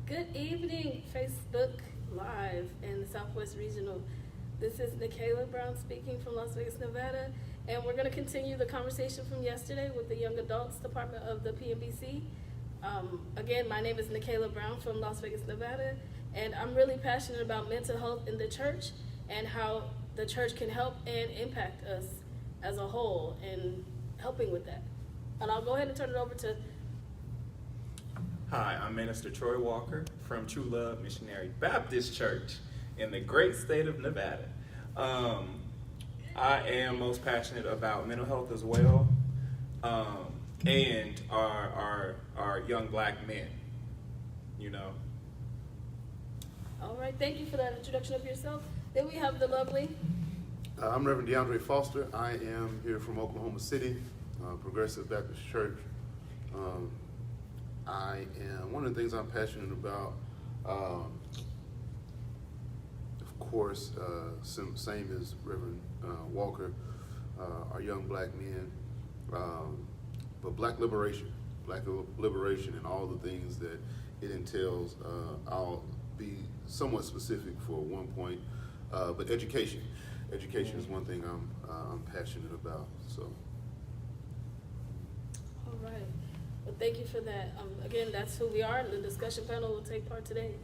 Good evening, Facebook Live and the Southwest Regional. This is Nikayla Brown speaking from Las Vegas, Nevada, and we're going to continue the conversation from yesterday with the Young Adults Department of the PMBC. Again, my name is Nikayla Brown from Las Vegas, Nevada, and I'm really passionate about mental health in the church and how the church can help and impact us as a whole in helping with that. And I'll go ahead and turn it over to... Hi, I'm Minister Troy Walker from True Love Missionary Baptist Church in the great state of Nevada. I am most passionate about mental health as well, and our young black men, you know. All right, thank you for that introduction of yourself. Then we have the lovely... I'm Reverend DeAndre Foster. I am here from Oklahoma City, Progressive Baptist Church. One of the things I'm passionate about, of course, same as Reverend Walker, our young black men, but black liberation and all the things that it entails. I'll be somewhat specific for one point, but education is one thing I'm passionate about. So. All right. Well, thank you for that. Again, that's who we are, and the discussion panel will take part today.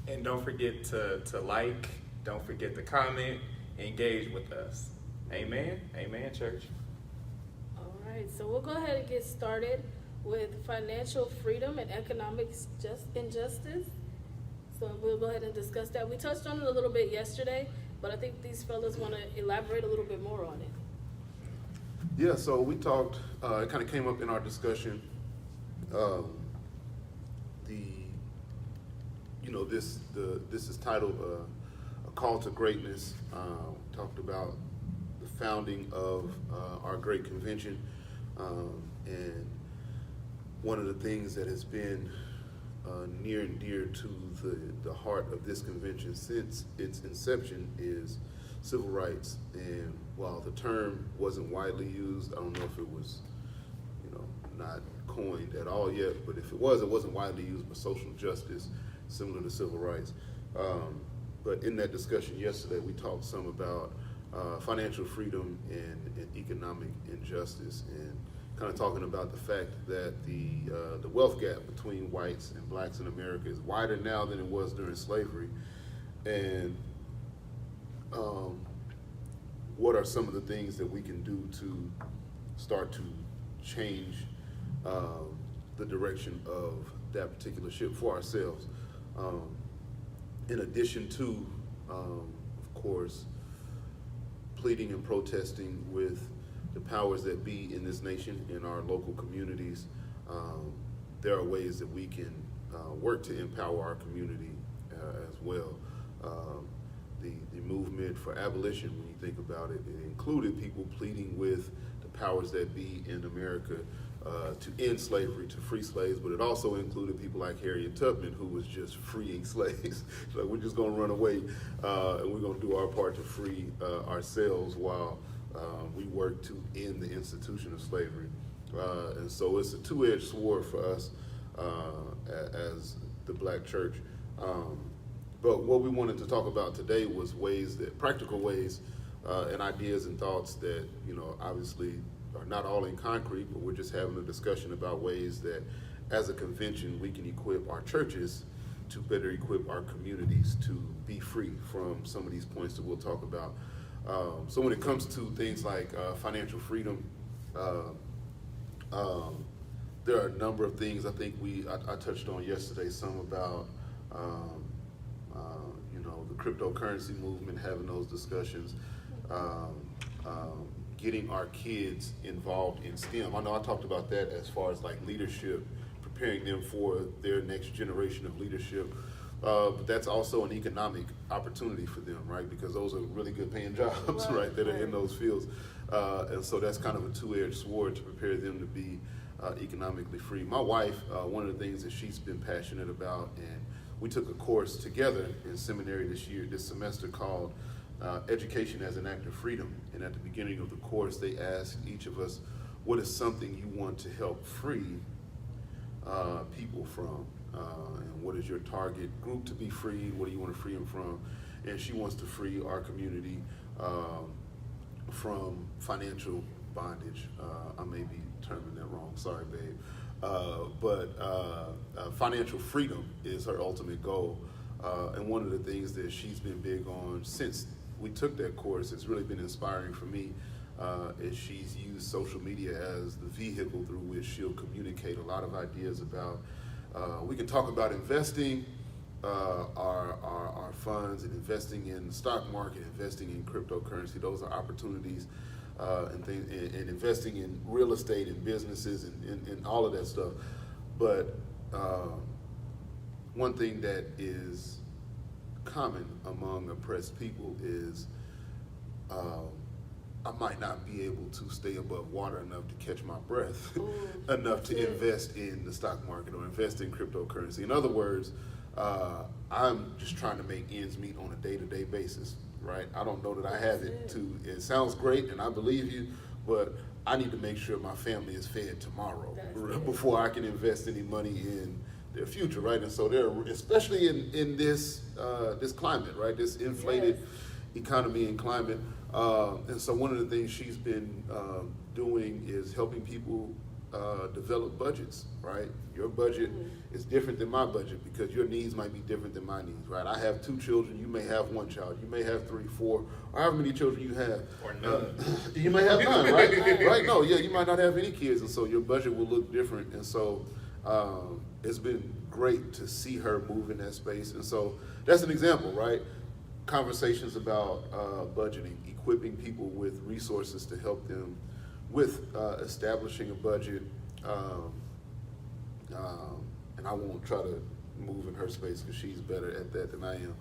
And don't forget to like, don't forget to comment, engage with us. Amen. Amen, church. All right, so we'll go ahead and get started with financial freedom and economic injustice. So we'll go ahead and discuss that. We touched on it a little bit yesterday, but I think these fellas want to elaborate a little bit more on it. Yeah, so we talked, it kind of came up in our discussion. This is titled A Call to Greatness. Talked about the founding of our great convention, and one of the things that has been near and dear to the heart of this convention since its inception is civil rights. And while the term wasn't widely used, I don't know if it was, not coined at all yet, but if it wasn't widely used, but social justice, similar to civil rights. But in that discussion yesterday, we talked some about financial freedom and economic injustice, and kind of talking about the fact that the wealth gap between whites and blacks in America is wider now than it was during slavery. And what are some of the things that we can do to start to change the direction of that particular ship for ourselves, in addition to, of course, pleading and protesting with the powers that be in this nation, in our local communities. There are ways that we can work to empower our community as well. The movement for abolition, when you think about it, it included people pleading with the powers that be in America to end slavery, to free slaves, but it also included people like Harriet Tubman, who was just freeing slaves. So we're just going to run away, and we're going to do our part to free ourselves while we work to end the institution of slavery. And so it's a two-edged sword for us as the black church. But what we wanted to talk about today was practical ways and ideas and thoughts that, obviously are not all in concrete, but we're just having a discussion about ways that as a convention we can equip our churches to better equip our communities to be free from some of these points that we'll talk about. So when it comes to things like financial freedom, there are a number of things I think I touched on yesterday, some about the cryptocurrency movement, having those discussions, getting our kids involved in STEM. I know I talked about that as far as like leadership, preparing them for their next generation of leadership. But that's also an economic opportunity for them, right? Because those are really good paying jobs, right, that are in those fields. And so that's kind of a two-edged sword to prepare them to be economically free. My wife, one of the things that she's been passionate about, and we took a course together in seminary this semester called Education as an Act of Freedom. And at the beginning of the course, they asked each of us, what is something you want to help free people from, and what is your target group to be freed? What do you want to free them from? And she wants to free our community from financial bondage. I may be terming that wrong. Sorry, babe. But financial freedom is her ultimate goal. And one of the things that she's been big on since we took that course, it's really been inspiring for me, is she's used social media as the vehicle through which she'll communicate a lot of ideas about, we can talk about investing our funds and investing in the stock market, investing in cryptocurrency. Those are opportunities, and things, and investing in real estate and businesses and all of that stuff. But one thing that is common among oppressed people is I might not be able to stay above water enough to catch my breath enough to invest in the stock market or invest in cryptocurrency. In other words, I'm just trying to make ends meet on a day-to-day basis, right? I don't know that I have it to, it sounds great and I believe you, but I need to make sure my family is fed tomorrow before I can invest any money in their future, right? And so they're, especially in this this climate, right? This inflated economy and climate. And so one of the things she's been doing is helping people develop budgets, right? Your budget is different than my budget because your needs might be different than my needs, right? I have 2 children, you may have 1 child, you may have 3, 4, or however many children you have. Or none. You may have none, right? Right? No, yeah, you might not have any kids, and so your budget will look different. And so it's been great to see her move in that space. And so that's an example, right? Conversations about budgeting, equipping people with resources to help them with establishing a budget, and I won't try to move in her space because she's better at that than I am,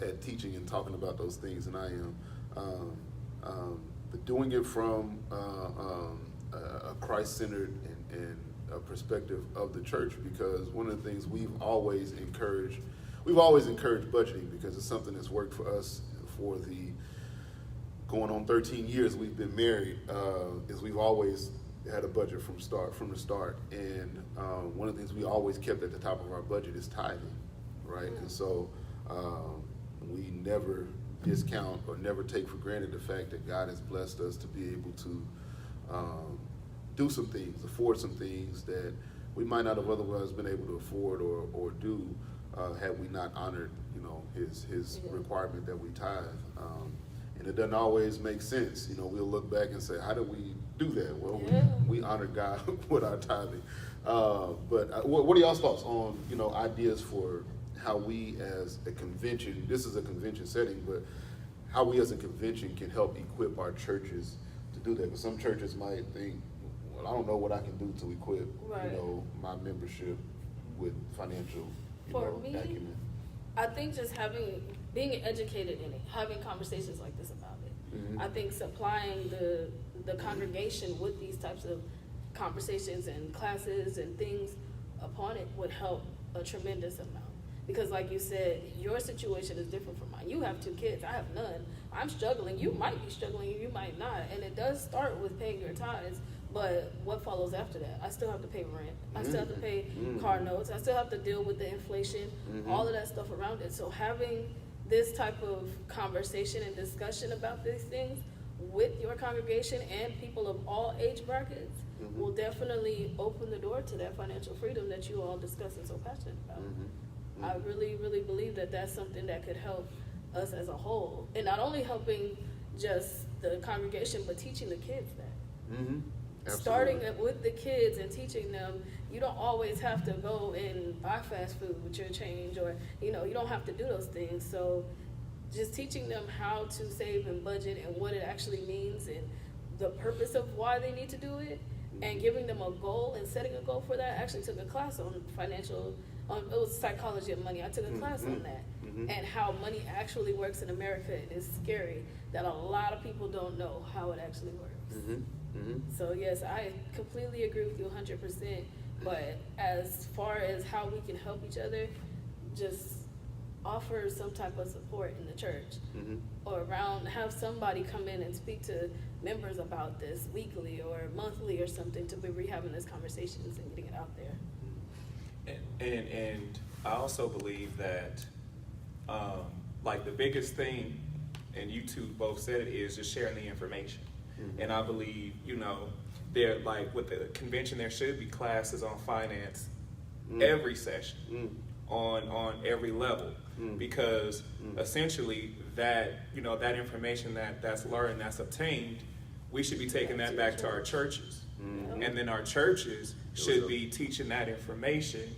at teaching and talking about those things than I am. But doing it from a Christ-centered and a perspective of the church, because one of the things we've always encouraged budgeting because it's something that's worked for us for the going on 13 years we've been married, is we've always had a budget from the start. And one of the things we always kept at the top of our budget is tithing, right? And so we never discount or never take for granted the fact that God has blessed us to be able to do some things, afford some things that we might not have otherwise been able to afford or do had we not honored, his requirement that we tithe. And it doesn't always make sense. We'll look back and say, how did we do that? Well, we honor God with our tithing. But what are y'all's thoughts on, ideas for how we as a convention, this is a convention setting, but how we as a convention can help equip our churches to do that? Because some churches might think, well, I don't know what I can do to equip, my membership with financial, acumen. I think just being educated in it, having conversations like this about it. Mm-hmm. I think supplying the congregation with these types of conversations and classes and things upon it would help a tremendous amount. Because like you said, your situation is different from mine. You have 2 kids, I have none. I'm struggling, you might be struggling, you might not. And it does start with paying your tithes, but what follows after that? I still have to pay rent, I still have to pay car notes, I still have to deal with the inflation, all of that stuff around it. So having this type of conversation and discussion about these things with your congregation and people of all age brackets will definitely open the door to that financial freedom that you all discuss and so passionate about. I really, really believe that that's something that could help us as a whole. And not only helping just the congregation, but teaching the kids that. Starting with the kids and teaching them, you don't always have to go and buy fast food with your change, or you don't have to do those things. So just teaching them how to save and budget and what it actually means and the purpose of why they need to do it, and giving them a goal and setting a goal for that. I actually took a class on it was psychology of money. I took a class on that and how money actually works in America. It is scary that a lot of people don't know how it actually works. So yes, I completely agree with you 100%. But as far as how we can help each other, just offer some type of support in the church, Mhm. or have somebody come in and speak to members about this weekly or monthly or something, to be rehabbing these conversations and getting it out there. And I also believe that like the biggest thing, and you two both said it, is just sharing the information. Mhm. And I believe, there, like with the convention, there should be classes on finance every session, on every level, because essentially that, that information that's learned, that's obtained, we should be taking that back to our churches. And then our churches should be teaching that information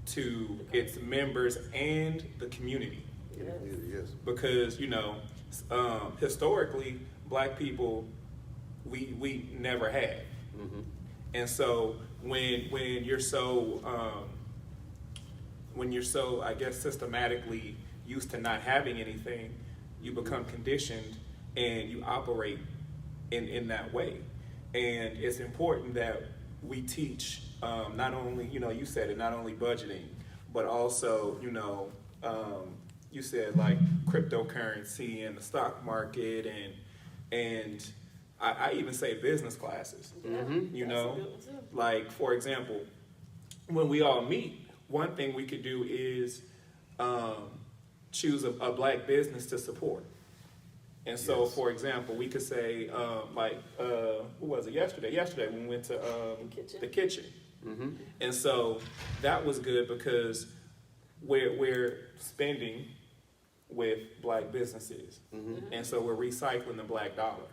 to its members and the community. Yes. Because, historically, black people, we never had. And so when you're so I guess systematically used to not having anything, you become conditioned and you operate in that way. And it's important that we teach not only, you said it, not only budgeting, but also, you said like cryptocurrency and the stock market, and I even say business classes. Like, for example, when we all meet, one thing we could do is choose a black business to support. And so, for example, we could say, who was it yesterday? Yesterday when we went to the kitchen. And so that was good because we're spending with black businesses. And so we're recycling the black dollar.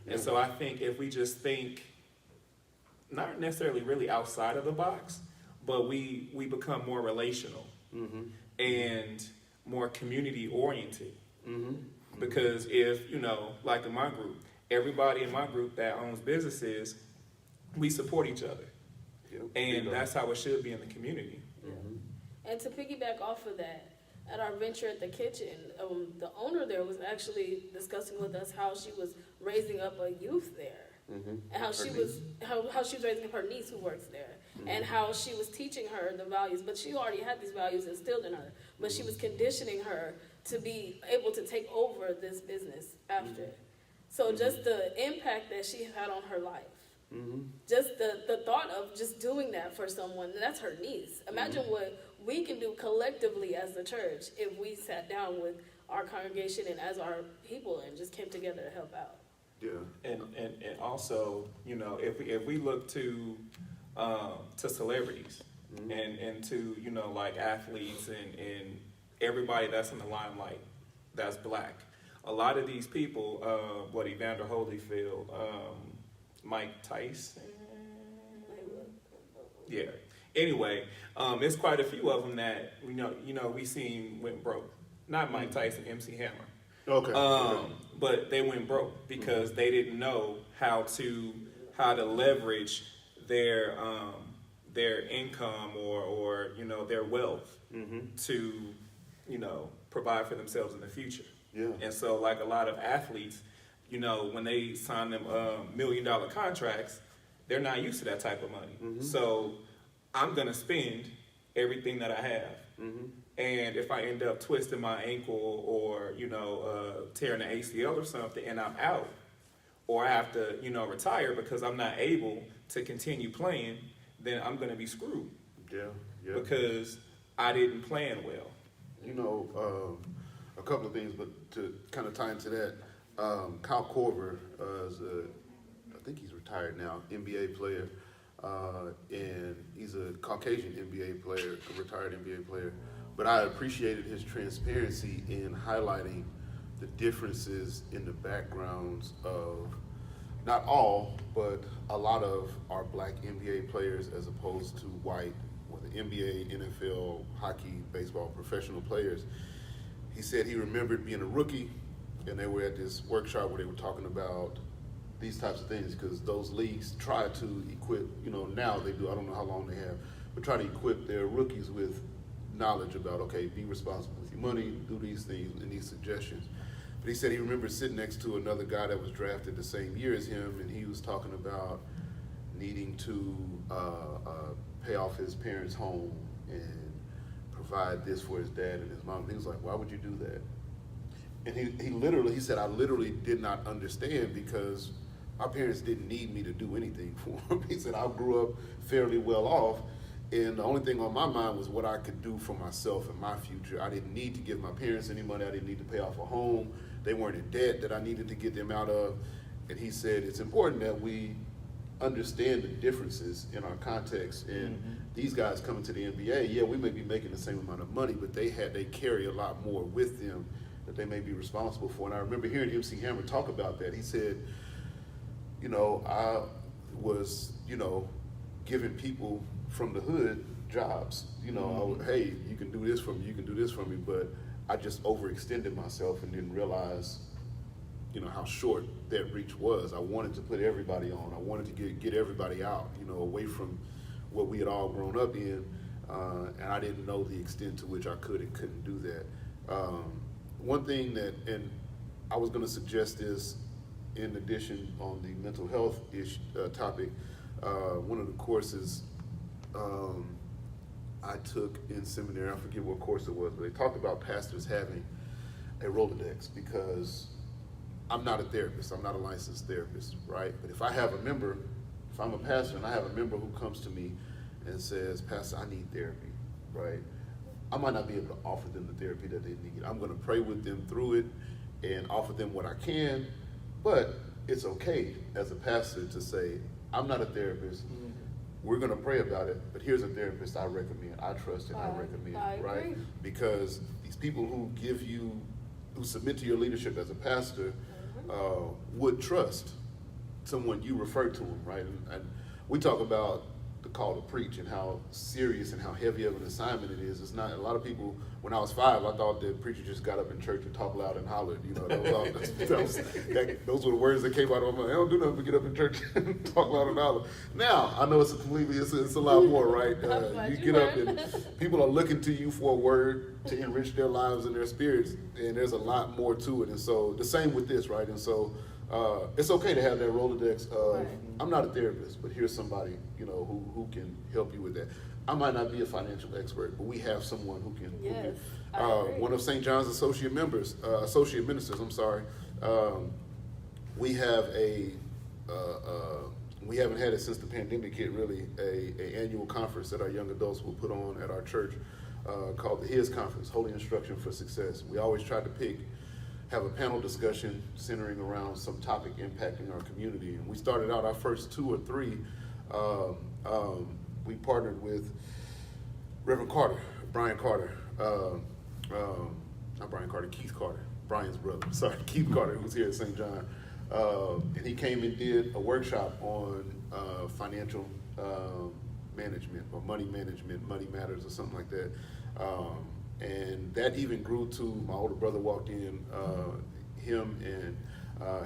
And so I think if we just think, not necessarily really outside of the box, but we become more relational and more community oriented. Because if, like in my group, everybody in my group that owns businesses, we support each other. And that's how it should be in the community. And to piggyback off of that, at our venture at the kitchen, the owner there was actually discussing with us how she was raising up a youth there, and how she was raising up her niece who works there, and how she was teaching her the values. But she already had these values instilled in her, but she was conditioning her to be able to take over this business after. So just the impact that she had on her life. Just the thought of just doing that for someone, that's her niece. Imagine what we can do collectively as the church if we sat down with our congregation and as our people and just came together to help out. And also, if we look to celebrities and to, like athletes and everybody that's in the limelight that's black, a lot of these people, Evander Holyfield, Mike Tyson. Yeah. Anyway, it's quite a few of them that we seen went broke. Not Mike Tyson, MC Hammer. Okay. But they went broke because they didn't know how to leverage their income or their wealth to provide for themselves in the future. And so, like a lot of athletes, when they sign them $1 million contracts, they're not used to that type of money. So I'm gonna spend everything that I have. And if I end up twisting my ankle or tearing an ACL or something, and I'm out, or I have to retire because I'm not able to continue playing, then I'm gonna be screwed. Because I didn't plan well. A couple of things, but to kind of tie into that, Kyle Korver is I think he's retired now, NBA player, and he's a Caucasian NBA player, a retired NBA player. But I appreciated his transparency in highlighting the differences in the backgrounds of not all, but a lot of our black NBA players as opposed to white, whether NBA, NFL, hockey, baseball, professional players. He said he remembered being a rookie, and they were at this workshop where they were talking about these types of things, because those leagues try to equip, now they do, I don't know how long they have, but try to equip their rookies with knowledge about, okay, be responsible with your money, do these things and these suggestions. But he said he remembers sitting next to another guy that was drafted the same year as him, and he was talking about needing to pay off his parents' home and provide this for his dad and his mom. And he was like, why would you do that? And he said, I literally did not understand because my parents didn't need me to do anything for them. He said, I grew up fairly well off, and the only thing on my mind was what I could do for myself and my future. I didn't need to give my parents any money. I didn't need to pay off a home. They weren't in debt that I needed to get them out of. And he said, it's important that we understand the differences in our context. And these guys coming to the NBA, yeah, we may be making the same amount of money, but they carry a lot more with them that they may be responsible for. And I remember hearing MC Hammer talk about that. He said, you know, I was, you know, giving people from the hood jobs. You know, hey, you can do this for me, you can do this for me, but I just overextended myself and didn't realize, you know, how short that reach was. I wanted to put everybody on. I wanted to get everybody out, you know, away from what we had all grown up in, and I didn't know the extent to which I could and couldn't do that. One thing that, and I was going to suggest this in addition on the mental health topic, one of the courses I took in seminary, I forget what course it was, but they talked about pastors having a Rolodex, because I'm not a therapist, I'm not a licensed therapist, right? But if I have a member, if I'm a pastor and I have a member who comes to me and says, Pastor, I need therapy, right? I might not be able to offer them the therapy that they need. I'm gonna pray with them through it and offer them what I can, but it's okay as a pastor to say, I'm not a therapist, we're gonna pray about it, but here's a therapist I recommend, I trust and I recommend, right? agree. Because these people who who submit to your leadership as a pastor, would trust someone you refer to them, right? And we talk about the call to preach and how serious and how heavy of an assignment it is. It's not, a lot of people, when I was 5, I thought that preacher just got up in church and talked loud and hollered, you know, those were the words that came out of my mouth. I don't do nothing but get up in church and talk loud and holler. Now, I know it's a lot more, right? You get up and people are looking to you for a word to enrich their lives and their spirits, and there's a lot more to it. And so the same with this, right? And so it's okay to have that Rolodex of, I'm not a therapist, but here's somebody, you know, who can help you with that. I might not be a financial expert, but we have someone who can. Yes, One of St. John's associate ministers, we have we haven't had it since the pandemic hit, really, a annual conference that our young adults will put on at our church called the HIS Conference, Holy Instruction for Success. We always try to have a panel discussion centering around some topic impacting our community. And we started out our first 2 or 3, we partnered with Reverend Carter, Brian Carter, not Brian Carter, Keith Carter, Brian's brother, sorry, Keith Carter, who's here at St. John. And he came and did a workshop on financial management or money management, money matters or something like that. And that even grew to, my older brother walked in, him and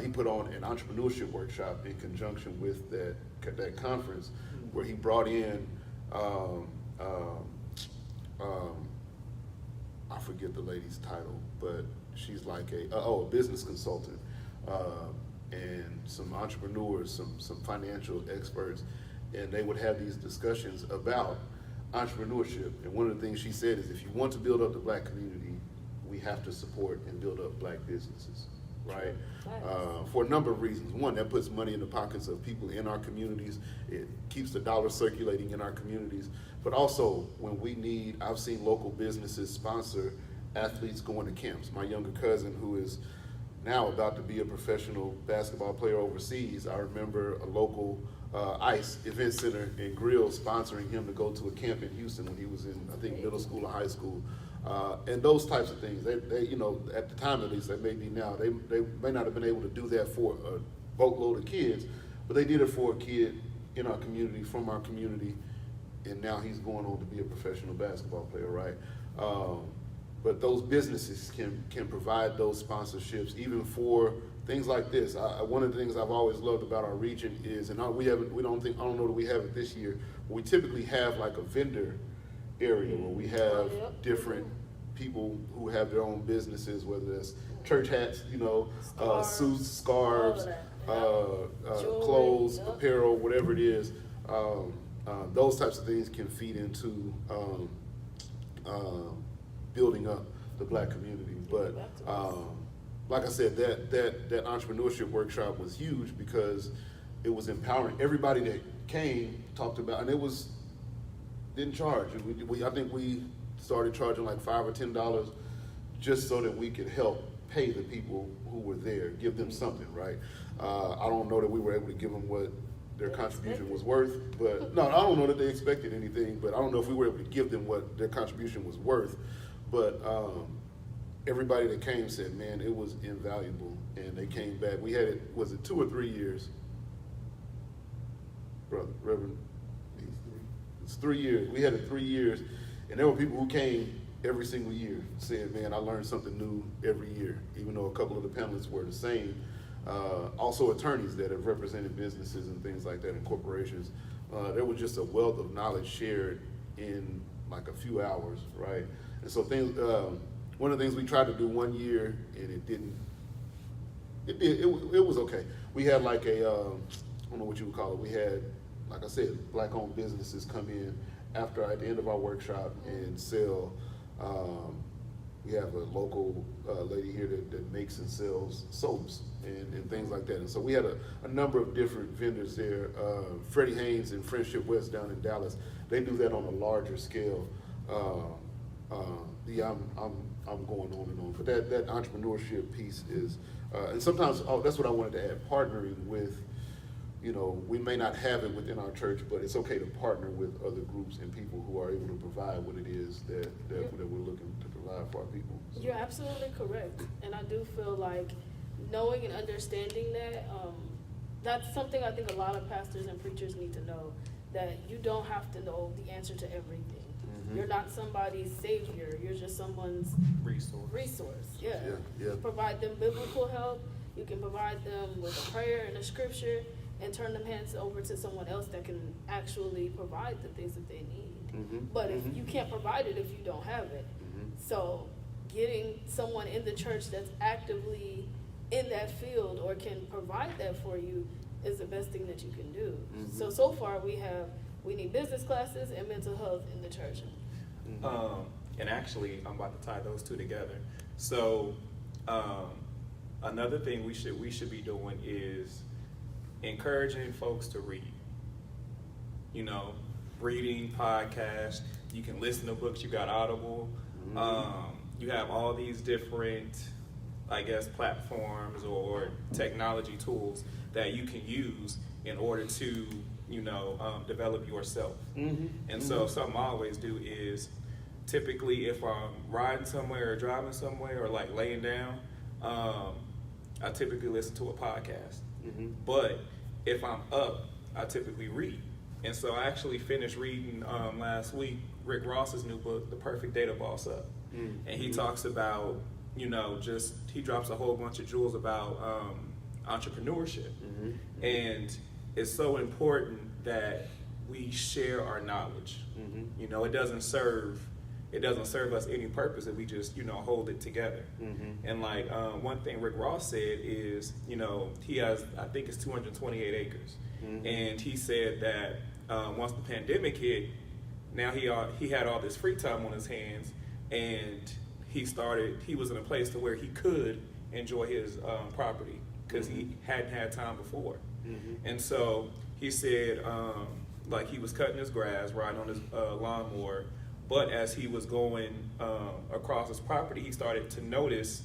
he put on an entrepreneurship workshop in conjunction with that conference, where he brought in, I forget the lady's title, but she's like a business consultant, and some entrepreneurs, some financial experts, and they would have these discussions about entrepreneurship. And one of the things she said is, if you want to build up the Black community, we have to support and build up Black businesses, right? For a number of reasons. One, that puts money in the pockets of people in our communities. It keeps the dollar circulating in our communities. But also, when we need, I've seen local businesses sponsor athletes going to camps. My younger cousin, who is now about to be a professional basketball player overseas, I remember a local ICE event center and grill sponsoring him to go to a camp in Houston when he was in, I think, middle school or high school. And those types of things, they, you know, at the time at least, they may be now, they may not have been able to do that for a boatload of kids, but they did it for a kid in our community, from our community, and now he's going on to be a professional basketball player, right? But those businesses can provide those sponsorships even for things like this. One of the things I've always loved about our region is, and I don't know that we have it this year, but we typically have like a vendor area where we have different people who have their own businesses, whether it's church hats, you know, suits, scarves, clothes, apparel, whatever it is. Those types of things can feed into building up the black community. But like I said, that entrepreneurship workshop was huge because it was empowering. Everybody that came talked about, and didn't charge. I think we started charging like $5 or $10 just so that we could help pay the people who were there, give them something, right? I don't know that we were able to give them what their contribution was worth, but no, I don't know that they expected anything, but I don't know if we were able to give them what their contribution was worth. But everybody that came said, man, it was invaluable, and they came back. We had it, was it 2 or 3 years? Brother, Reverend? It's 3 years. We had it 3 years, and there were people who came every single year saying, man, I learned something new every year, even though a couple of the panelists were the same. Also attorneys that have represented businesses and things like that and corporations. There was just a wealth of knowledge shared in like a few hours, right? And so things, one of the things we tried to do one year and it was okay. We had like I don't know what you would call it. We had, like I said, black-owned businesses come in at the end of our workshop and sell. We have a local lady here that makes and sells soaps and things like that. And so we had a number of different vendors there. Freddie Haynes and Friendship West down in Dallas, they do that on a larger scale. Yeah, I'm going on and on. But that entrepreneurship piece is, and sometimes, that's what I wanted to add, partnering with, we may not have it within our church, but it's okay to partner with other groups and people who are able to provide what it is that we're looking to provide for our people. So. You're absolutely correct. And I do feel like knowing and understanding that, that's something I think a lot of pastors and preachers need to know, that you don't have to know the answer to everything. Mm-hmm. You're not somebody's savior. You're just someone's resource. Yeah. You provide them biblical help. You can provide them with a prayer and a scripture, and turn them hands over to someone else that can actually provide the things that they need. Mm-hmm. But if you can't provide it if you don't have it. Mm-hmm. So getting someone in the church that's actively in that field or can provide that for you is the best thing that you can do. Mm-hmm. So far we need business classes and mental health in the church. Mm-hmm. And actually, I'm about to tie those two together. So another thing we should be doing is encouraging folks to read. Reading, podcasts, you can listen to books, you got Audible, you have all these different, I guess, platforms or technology tools that you can use in order to, develop yourself. Mm-hmm. And so something I always do is, typically if I'm riding somewhere or driving somewhere or like laying down, I typically listen to a podcast. Mm-hmm. But if I'm up, I typically read. And so I actually finished reading last week Rick Ross's new book, The Perfect Day to Boss Up. Mm-hmm. And he talks about, he drops a whole bunch of jewels about entrepreneurship. Mm-hmm. And it's so important that we share our knowledge. Mm-hmm. It doesn't serve us any purpose if we just, hold it together. Mm-hmm. And like one thing Rick Ross said is, he has, I think it's 228 acres. Mm-hmm. And he said that once the pandemic hit, now he had all this free time on his hands, and he was in a place to where he could enjoy his property because he hadn't had time before. Mm-hmm. And so he said, like he was cutting his grass, riding on his lawnmower, but as he was going across his property, he started to notice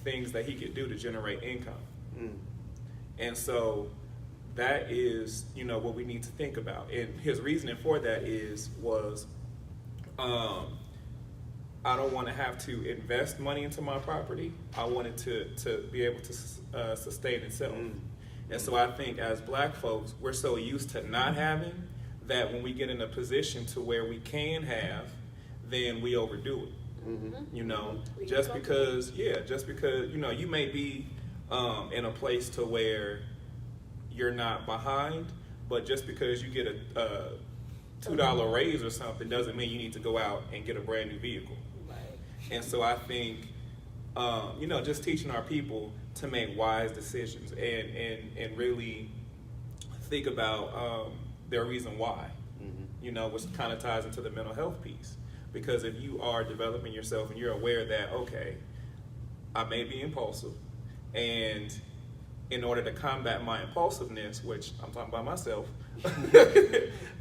things that he could do to generate income. Mm. And so that is, what we need to think about. And his reasoning for that was I don't want to have to invest money into my property. I want it to be able to sustain itself. Mm. And so I think as black folks, we're so used to not having that when we get in a position to where we can have, then we overdo it. Mm-hmm. Just because, you may be in a place to where you're not behind, but just because you get a $2 raise or something doesn't mean you need to go out and get a brand new vehicle. Right. And so I think, just teaching our people to make wise decisions and really think about their reason why, which kind of ties into the mental health piece. Because if you are developing yourself and you're aware that, okay, I may be impulsive, and in order to combat my impulsiveness, which I'm talking about myself,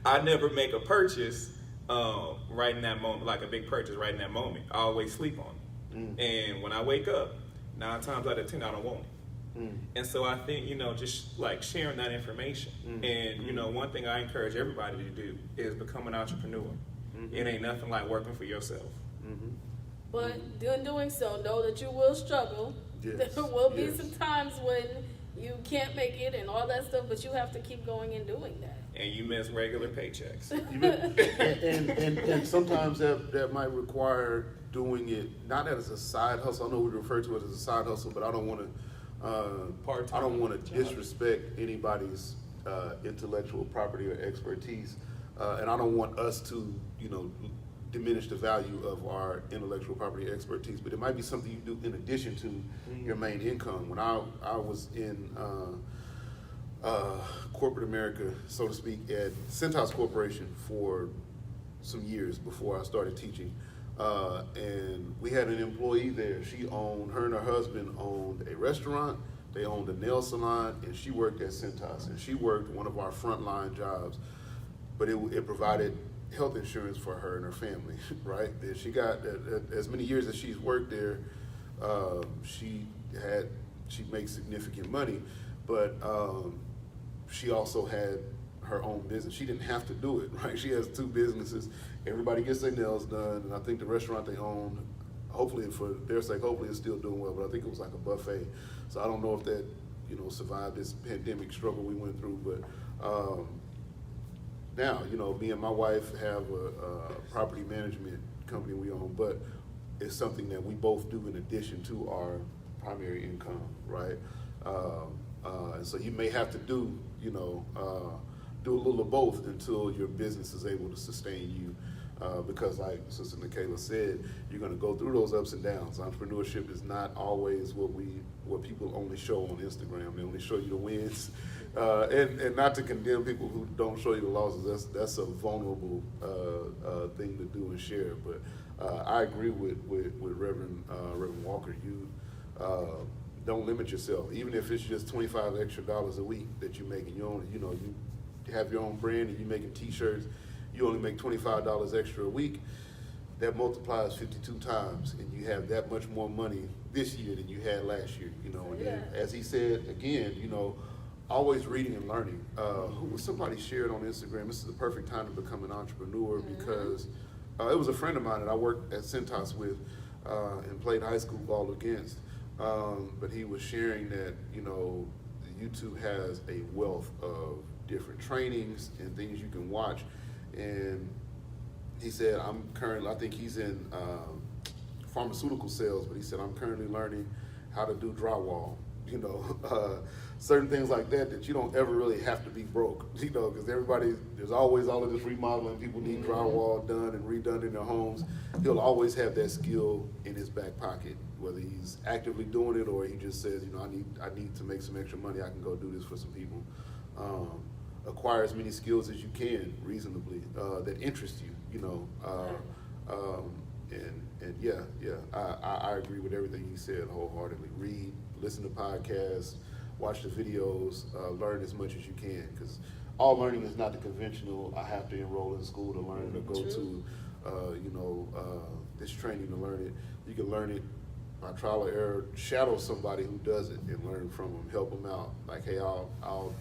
I never make a purchase right in that moment, like a big purchase right in that moment. I always sleep on it. And when I wake up, 9 times out of 10, I don't want it. And so I think, just like sharing that information. And, one thing I encourage everybody to do is become an entrepreneur. It ain't nothing like working for yourself. But in doing so, know that you will struggle. Yes. There will be some times when you can't make it and all that stuff, but you have to keep going and doing that. And you miss regular paychecks. and sometimes that might require doing it not as a side hustle. I know we refer to it as a side hustle, but I don't want to disrespect anybody's intellectual property or expertise, and I don't want us to diminish the value of our intellectual property expertise. But it might be something you do in addition to your main income. When I was in corporate America, so to speak, at Cintas Corporation for some years before I started teaching. And we had an employee there. Her and her husband owned a restaurant, they owned a nail salon, and she worked at Cintas. And she worked one of our frontline jobs, but it provided health insurance for her and her family, right? And she got, as many years as she's worked there, she makes significant money, but she also had her own business. She didn't have to do it, right? She has 2 businesses. Everybody gets their nails done, and I think the restaurant they own, hopefully for their sake, hopefully it's still doing well, but I think it was like a buffet. So I don't know if that, survived this pandemic struggle we went through, but now, me and my wife have a property management company we own, but it's something that we both do in addition to our primary income, right? And so you may have to do a little of both until your business is able to sustain you. Because like Sister Nikayla said, you're going to go through those ups and downs. Entrepreneurship is not always what people only show on Instagram. They only show you the wins. And not to condemn people who don't show you the losses. That's a vulnerable thing to do and share. But I agree with Reverend Walker. You don't limit yourself, even if it's just $25 extra a week that you're making. You have your own brand and you're making T-shirts. You only make $25 extra a week. That multiplies 52 times, and you have that much more money this year than you had last year. And then, as he said again, always reading and learning. Somebody shared on Instagram, this is the perfect time to become an entrepreneur, because it was a friend of mine that I worked at Cintas with and played high school ball against. But he was sharing that, YouTube has a wealth of different trainings and things you can watch. And he said, I think he's in pharmaceutical sales, but he said, I'm currently learning how to do drywall, certain things like that you don't ever really have to be broke, because there's always all of this remodeling. People need drywall done and redone in their homes. He'll always have that skill in his back pocket, whether he's actively doing it or he just says, I need to make some extra money. I can go do this for some people. Acquire as many skills as you can reasonably that interest you, I agree with everything he said wholeheartedly. Read, listen to podcasts, watch the videos, learn as much as you can, because all learning is not the conventional, I have to enroll in school to learn it or go to this training to learn it. You can learn it by trial or error, shadow somebody who does it and learn from them, help them out. Like, hey, I'll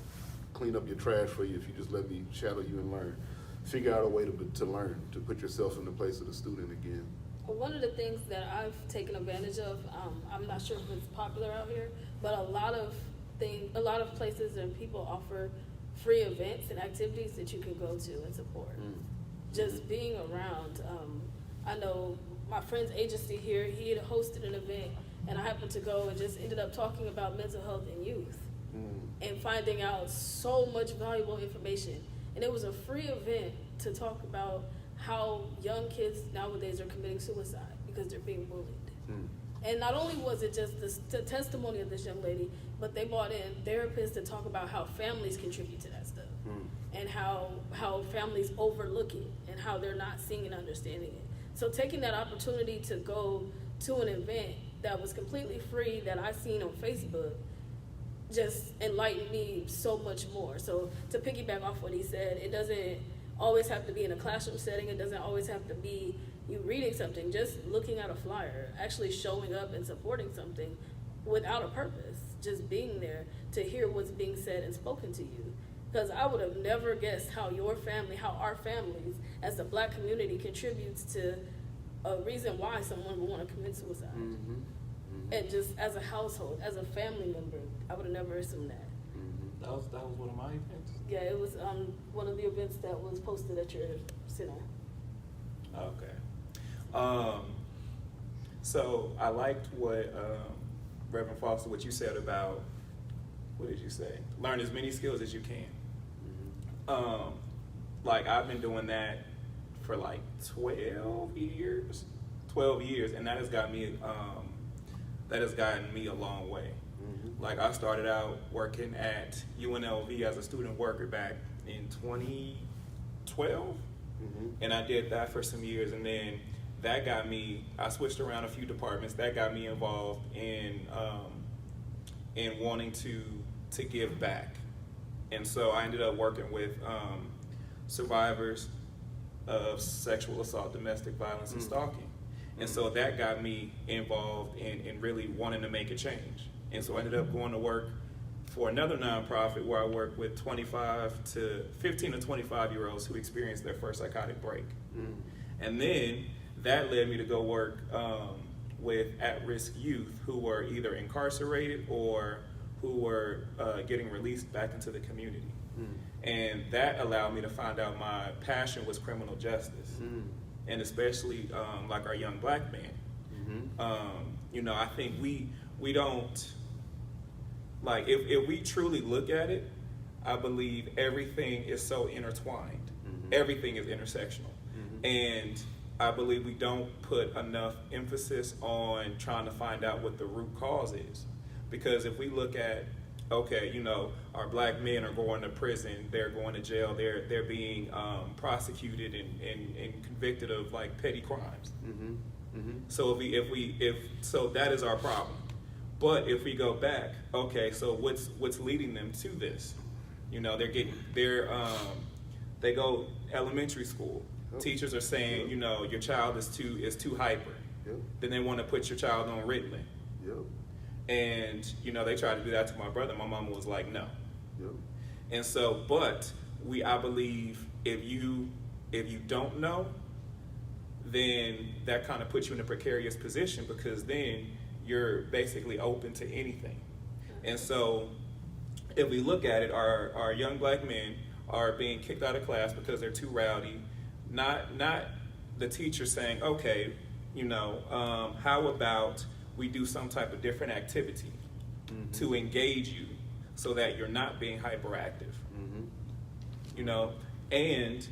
clean up your trash for you if you just let me shadow you and learn. Figure out a way to learn, to put yourself in the place of the student again. Well, one of the things that I've taken advantage of, I'm not sure if it's popular out here, but a lot of places and people offer free events and activities that you can go to and support. Just being around. I know my friend's agency here, he had hosted an event, and I happened to go and just ended up talking about mental health in youth. And finding out so much valuable information. And it was a free event to talk about how young kids nowadays are committing suicide because they're being bullied. And not only was it just the testimony of this young lady, but they brought in therapists to talk about how families contribute to that stuff. And how families overlook it and how they're not seeing and understanding it. So taking that opportunity to go to an event that was completely free that I seen on Facebook just enlightened me so much more. So to piggyback off what he said, it doesn't always have to be in a classroom setting. It doesn't always have to be you reading something. Just looking at a flyer, actually showing up and supporting something without a purpose, just being there to hear what's being said and spoken to you. Because I would have never guessed how your family, how our families as the Black community contributes to a reason why someone would want to commit suicide. Mm-hmm. Mm-hmm. And just as a household, as a family member, I would have never assumed that. Mm-hmm. That was one of my events. Yeah, it was one of the events that was posted at your center. Okay. So I liked what Reverend Foster, what you said about, what did you say? Learn as many skills as you can. Mm-hmm. Like I've been doing that for like 12 years, and that has gotten me a long way. Mm-hmm. Like I started out working at UNLV as a student worker back in 2012, Mm-hmm. and I did that for some years, and then that got me, I switched around a few departments, that got me involved in wanting to give back. And so I ended up working with survivors of sexual assault, domestic violence, and stalking. And so that got me involved in really wanting to make a change. And so I ended up going to work for another nonprofit where I work with 15 to 25-year-olds who experienced their first psychotic break. Mm-hmm. And then that led me to go work with at-risk youth who were either incarcerated or who were getting released back into the community. Mm-hmm. And that allowed me to find out my passion was criminal justice, Mm-hmm. and especially like our young Black men. Mm-hmm. I think we don't, like, if we truly look at it, I believe everything is so intertwined. Mm-hmm. Everything is intersectional. Mm-hmm. And I believe we don't put enough emphasis on trying to find out what the root cause is. Because if we look at, okay, our Black men are going to prison, they're going to jail, they're being prosecuted and convicted of like petty crimes. Mm-hmm. Mm-hmm. So so that is our problem. But if we go back, okay, so what's leading them to this? They go elementary school. Yep. Teachers are saying, Yep. your child is too hyper. Yep. Then they want to put your child on Ritalin. Yep. And they tried to do that to my brother. My mama was like, no. Yep. And so, but I believe if you don't know, then that kind of puts you in a precarious position, because then you're basically open to anything. And so if we look at it, our young Black men are being kicked out of class because they're too rowdy. Not the teacher saying, okay, how about we do some type of different activity Mm-hmm. to engage you so that you're not being hyperactive. Mm-hmm. And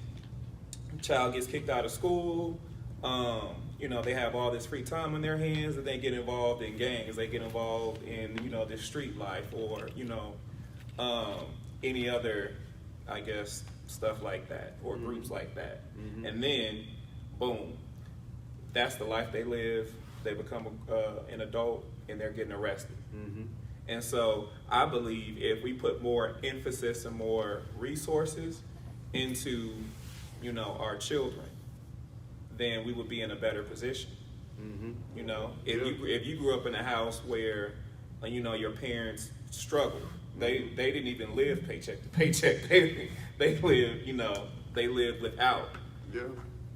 child gets kicked out of school, they have all this free time on their hands, and they get involved in gangs, they get involved in, this street life, or, any other, I guess, stuff like that, or Mm-hmm. groups like that. Mm-hmm. And then, boom, that's the life they live. They become an adult, and they're getting arrested. Mm-hmm. And so I believe if we put more emphasis and more resources into, our children, then we would be in a better position. Mm-hmm. If you grew up in a house where, your parents struggled, they didn't even live paycheck to paycheck. They lived without. Yeah.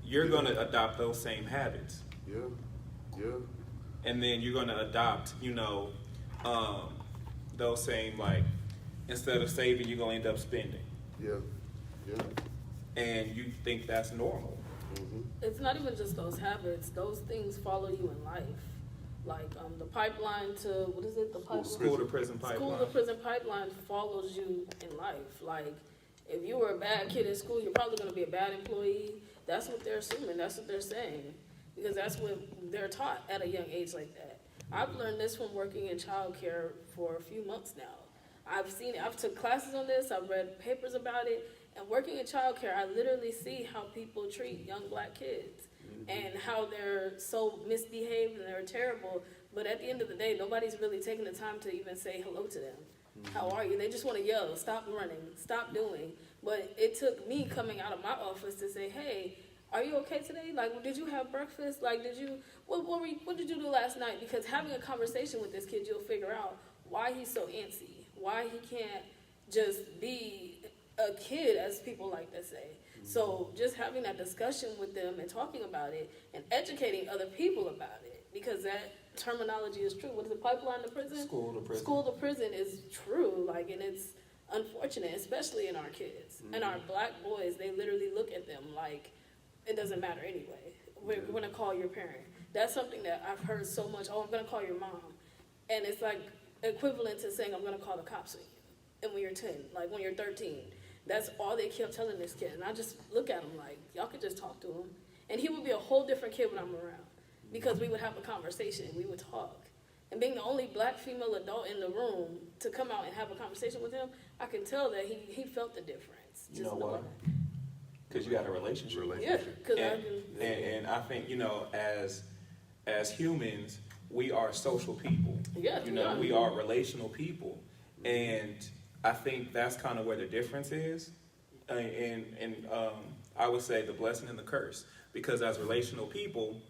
You're gonna adopt those same habits. Yeah. Yeah. And then you're gonna adopt, those same, like, instead of saving, you're gonna end up spending. Yeah. Yeah. And you think that's normal. Mm-hmm. It's not even just those habits; those things follow you in life. Like the pipeline to what is it? The pipeline. School to prison pipeline. School to prison pipeline follows you in life. Like if you were a bad kid in school, you're probably going to be a bad employee. That's what they're assuming. That's what they're saying, because that's what they're taught at a young age like that. I've learned this from working in childcare for a few months now. I've seen it. I've took classes on this. I've read papers about it, And working in childcare, I literally see how people treat young black kids and how they're so misbehaved and they're terrible. But at the end of the day, nobody's really taking the time to even say hello to them. How are you? They just want to yell, stop running, stop doing. But it took me coming out of my office to say, hey, are you okay today? Like, did you have breakfast? Like, what did you do last night? Because having a conversation with this kid, you'll figure out why he's so antsy, why he can't just be a kid, as people like to say. So just having that discussion with them and talking about it and educating other people about it, because that terminology is true. What is it, pipeline to prison? School to prison. School to prison is true, like, and it's unfortunate, especially in our kids. And our black boys, they literally look at them like, it doesn't matter anyway. We're going to call your parent. That's something that I've heard so much. Oh, I'm going to call your mom. And it's like equivalent to saying, I'm going to call the cops on you. And when you're 10, like when you're 13, that's all they kept telling this kid. And I just look at him like, y'all could just talk to him. And he would be a whole different kid when I'm around, because we would have a conversation, we would talk. And being the only black female adult in the room to come out and have a conversation with him, I can tell that he felt the difference. You know why? Because you got a relationship. Yeah, because And I think, as humans, we are social people. Yeah, We are relational people. And I think that's kind of where the difference is. And I would say the blessing and the curse. Because as relational people,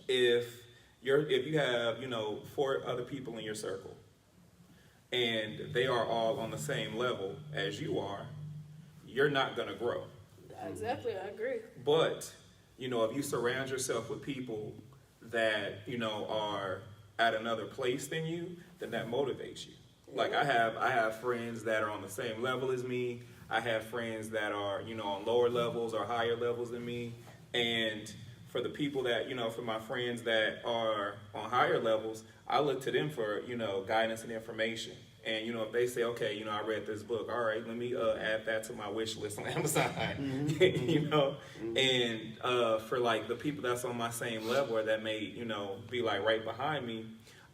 if you have, 4 other people in your circle, and they are all on the same level as you are, you're not going to grow. Exactly, I agree. But, if you surround yourself with people that, are at another place than you, then that motivates you. Like I have friends that are on the same level as me. I have friends that are, on lower levels or higher levels than me. And for the people that, for my friends that are on higher levels, I look to them for, guidance and information. And, if they say, okay, I read this book, all right, let me add that to my wish list on Amazon, And for, like, the people that's on my same level or that may, be, like, right behind me,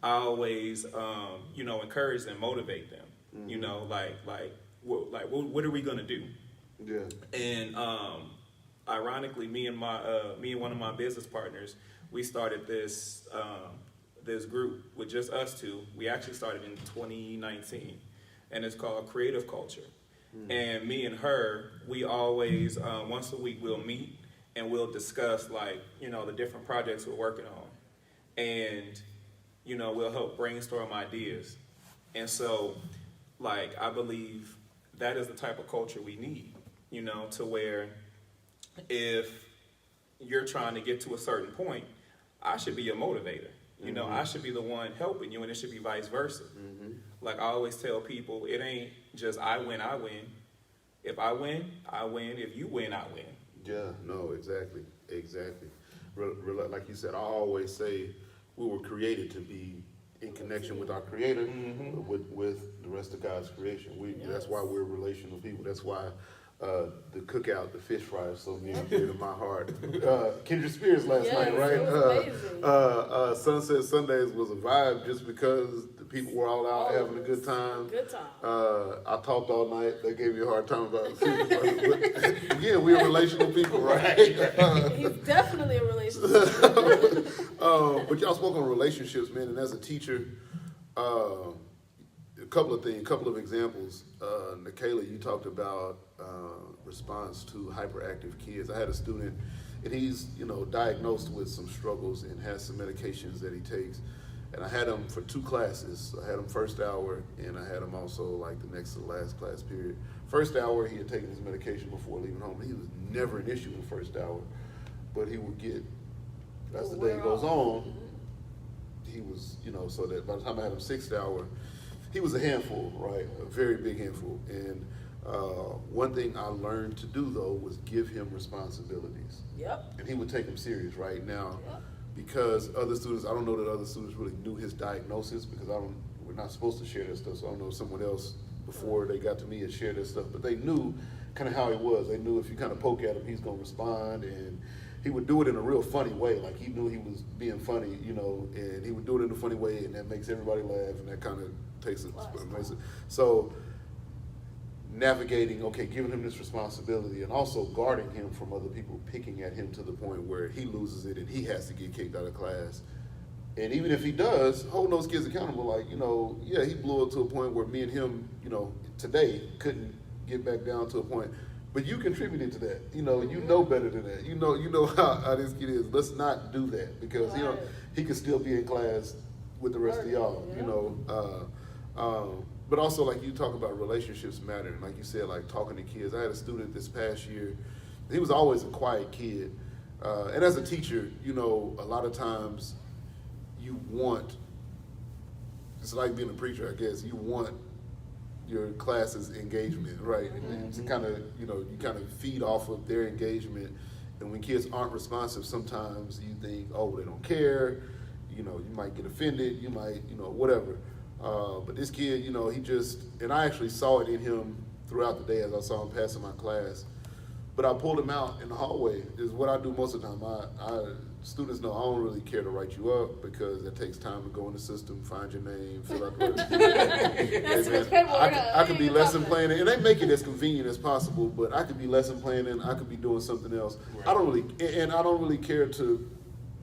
I always, encourage and motivate them, what are we going to do? Yeah. And ironically, me and one of my business partners, we started this group with just us two. We actually started in 2019, and it's called Creative Culture. And me and her, we always once a week we'll meet and we'll discuss the different projects we're working on, and we'll help brainstorm ideas. And so, I believe that is the type of culture we need, to where if you're trying to get to a certain point, I should be your motivator. I should be the one helping you, and it should be vice versa. Like I always tell people, it ain't just I win. If I win, I win. If you win, I win. Yeah, no, exactly. Like you said, I always say we were created to be in connection with our Creator, with the rest of God's creation. That's why we're relational people. That's why the cookout, the fish fry is so near and dear to my heart. Kindred Spirits last night, right? It was amazing. Sunset Sundays was a vibe just because the people were all out having a good time. Good time. I talked all night. They gave me a hard time about it. But again, we're relational people, right? He's definitely a relationship. But y'all spoke on relationships, man, and as a teacher, a couple of examples. Nikayla, you talked about response to hyperactive kids. I had a student, and he's diagnosed with some struggles and has some medications that he takes. And I had him for 2 classes. I had him first hour, and I had him also like the next to the last class period. First hour, he had taken his medication before leaving home. He was never an issue in the first hour, but he would get, as the day goes on, he was, so that by the time I had him 6th hour, he was a handful, right? A very big handful. And one thing I learned to do, though, was give him responsibilities. Yep. And he would take them serious right now. Yep. Because other students, I don't know that other students really knew his diagnosis, because we're not supposed to share that stuff. So I don't know if someone else before they got to me had shared that stuff, but they knew kind of how he was. They knew if you kind of poke at him, he's going to respond, and he would do it in a real funny way. Like he knew he was being funny, and he would do it in a funny way, and that makes everybody laugh, and that kind of takes it. So navigating, okay, giving him this responsibility and also guarding him from other people picking at him to the point where he loses it and he has to get kicked out of class. And even if he does, holding those kids accountable, like, yeah, he blew up to a point where me and him, today couldn't get back down to a point. But you contributed to that. You know better than that. You know how this kid is. Let's not do that because, he could still be in class with the rest of y'all, but also, like, you talk about relationships mattering. Like you said, like, talking to kids. I had a student this past year. He was always a quiet kid. And as a teacher, a lot of times you want, it's like being a preacher, I guess. You want your class's engagement, right? And to kind of, you kind of feed off of their engagement. And when kids aren't responsive, sometimes you think, oh, they don't care. You might get offended. You might, whatever. But this kid, he just, and I actually saw it in him throughout the day as I saw him passing my class. But I pulled him out in the hallway. Is what I do most of the time. Students know I don't really care to write you up because it takes time to go in the system, find your name, fill out the I could be lesson planning, and they make it as convenient as possible. But I could be lesson planning. I could be doing something else. Right. I don't really care to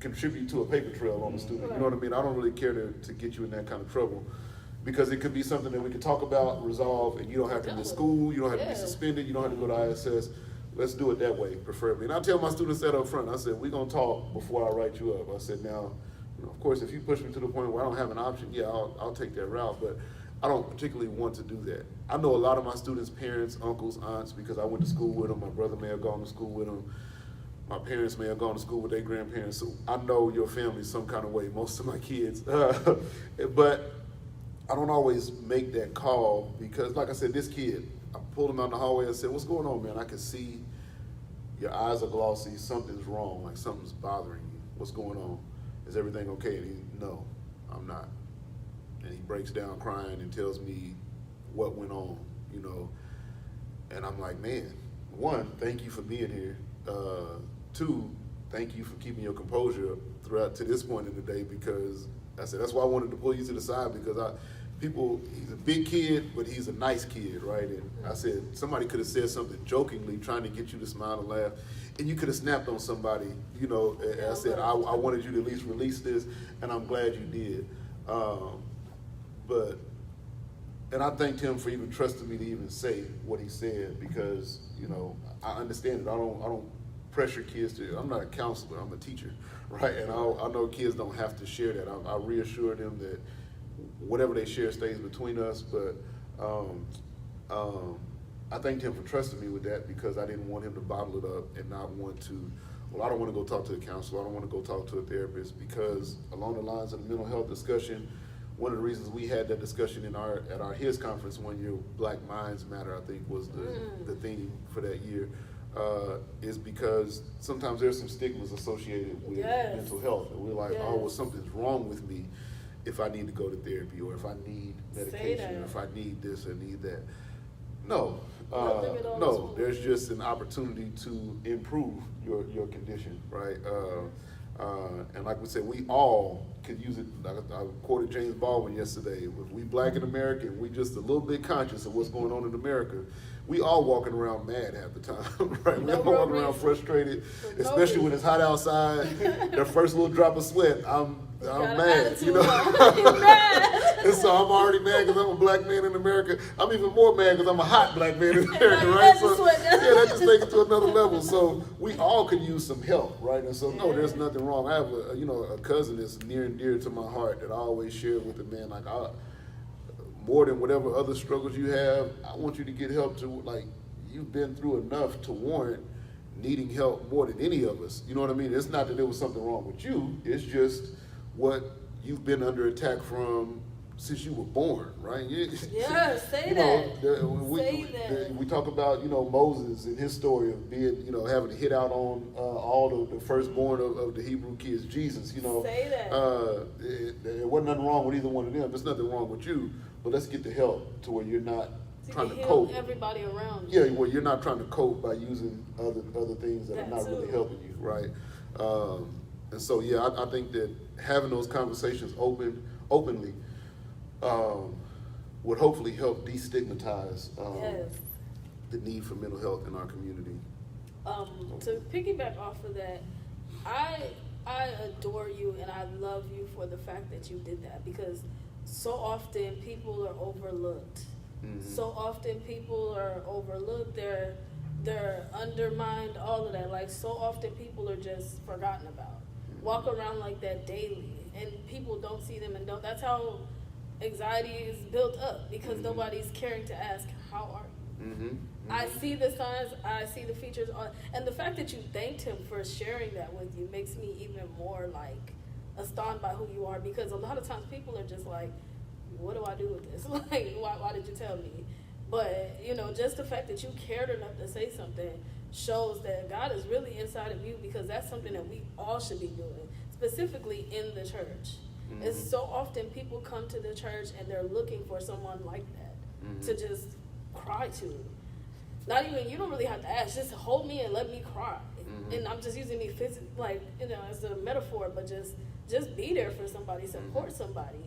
contribute to a paper trail on the student. You know what I mean? I don't really care to get you in that kind of trouble. Because it could be something that we could talk about, resolve, and you don't have to miss school, you don't have to be suspended, you don't have to go to ISS. Let's do it that way, preferably. And I tell my students that up front. I said, we're going to talk before I write you up. I said, now, of course, if you push me to the point where I don't have an option, I'll take that route. But I don't particularly want to do that. I know a lot of my students' parents, uncles, aunts, because I went to school with them. My brother may have gone to school with them. My parents may have gone to school with their grandparents. So I know your family some kind of way, most of my kids. But I don't always make that call because, like I said, this kid, I pulled him out in the hallway and said, what's going on, man? I can see your eyes are glossy. Something's wrong, like something's bothering you. What's going on? Is everything okay? And no, I'm not. And he breaks down crying and tells me what went on, And I'm like, man, one, thank you for being here. Two, thank you for keeping your composure throughout to this point in the day because I said, that's why I wanted to pull you to the side because he's a big kid, but he's a nice kid, right? And I said, somebody could have said something jokingly trying to get you to smile and laugh, and you could have snapped on somebody, and I said, I wanted you to at least release this, and I'm glad you did. And I thanked him for even trusting me to even say what he said because, I understand it. I don't pressure kids to, I'm not a counselor, I'm a teacher, right? And I know kids don't have to share that. I reassure them that whatever they share stays between us, but I thanked him for trusting me with that because I didn't want him to bottle it up and not want to, I don't want to go talk to a counselor, I don't want to go talk to a therapist because along the lines of the mental health discussion, one of the reasons we had that discussion at our HIS conference one year, Black Minds Matter, I think was the theme for that year, is because sometimes there's some stigmas associated with mental health. And we're like, oh, well, something's wrong with me if I need to go to therapy or if I need medication or if I need this or need that. No, there's just an opportunity to improve your condition, right? And like we said, we all could use it. I quoted James Baldwin yesterday. If we Black in America and we just a little bit conscious of what's going on in America, we all walking around mad half the time, right? We all walking around frustrated, especially when it's hot outside. Their first little drop of sweat, I'm mad, And so I'm already mad because I'm a Black man in America. I'm even more mad because I'm a hot Black man in America, right? So that just takes it to another level. So we all could use some help, right? And so no, there's nothing wrong. I have a cousin that's near and dear to my heart that I always share with him, man. Like more than whatever other struggles you have, I want you to get help to, like, you've been through enough to warrant needing help more than any of us. You know what I mean? It's not that there was something wrong with you. It's just what you've been under attack from since you were born, right? Say that. We talk about, Moses and his story of being, having to hit out on all the firstborn of the Hebrew kids, Jesus, Say that. There wasn't nothing wrong with either one of them. There's nothing wrong with you, but let's get the help to where you're not trying to cope. Everybody around you. Yeah, well, you're not trying to cope by using other things that are not really helping you, right? And so, I think that having those conversations openly would hopefully help destigmatize the need for mental health in our community. To piggyback off of that, I adore you and I love you for the fact that you did that, because so often people are overlooked. So often people are overlooked. They're undermined. All of that. Like, so often people are just forgotten about. Walk around like that daily, and people don't see them, and don't. That's how anxiety is built up, because nobody's caring to ask, how are you? I see the signs, I see the features on, and the fact that you thanked him for sharing that with you makes me even more like astonished by who you are, because a lot of times people are just like, what do I do with this? Like, why did you tell me? But, you know, just the fact that you cared enough to say something shows that God is really inside of you, because that's something that we all should be doing, specifically in the church. It's so often people come to the church and they're looking for someone like that to just cry to. Not even, you don't really have to ask, just hold me and let me cry. And I'm just using me like, you know, as a metaphor, but just be there for somebody, support somebody.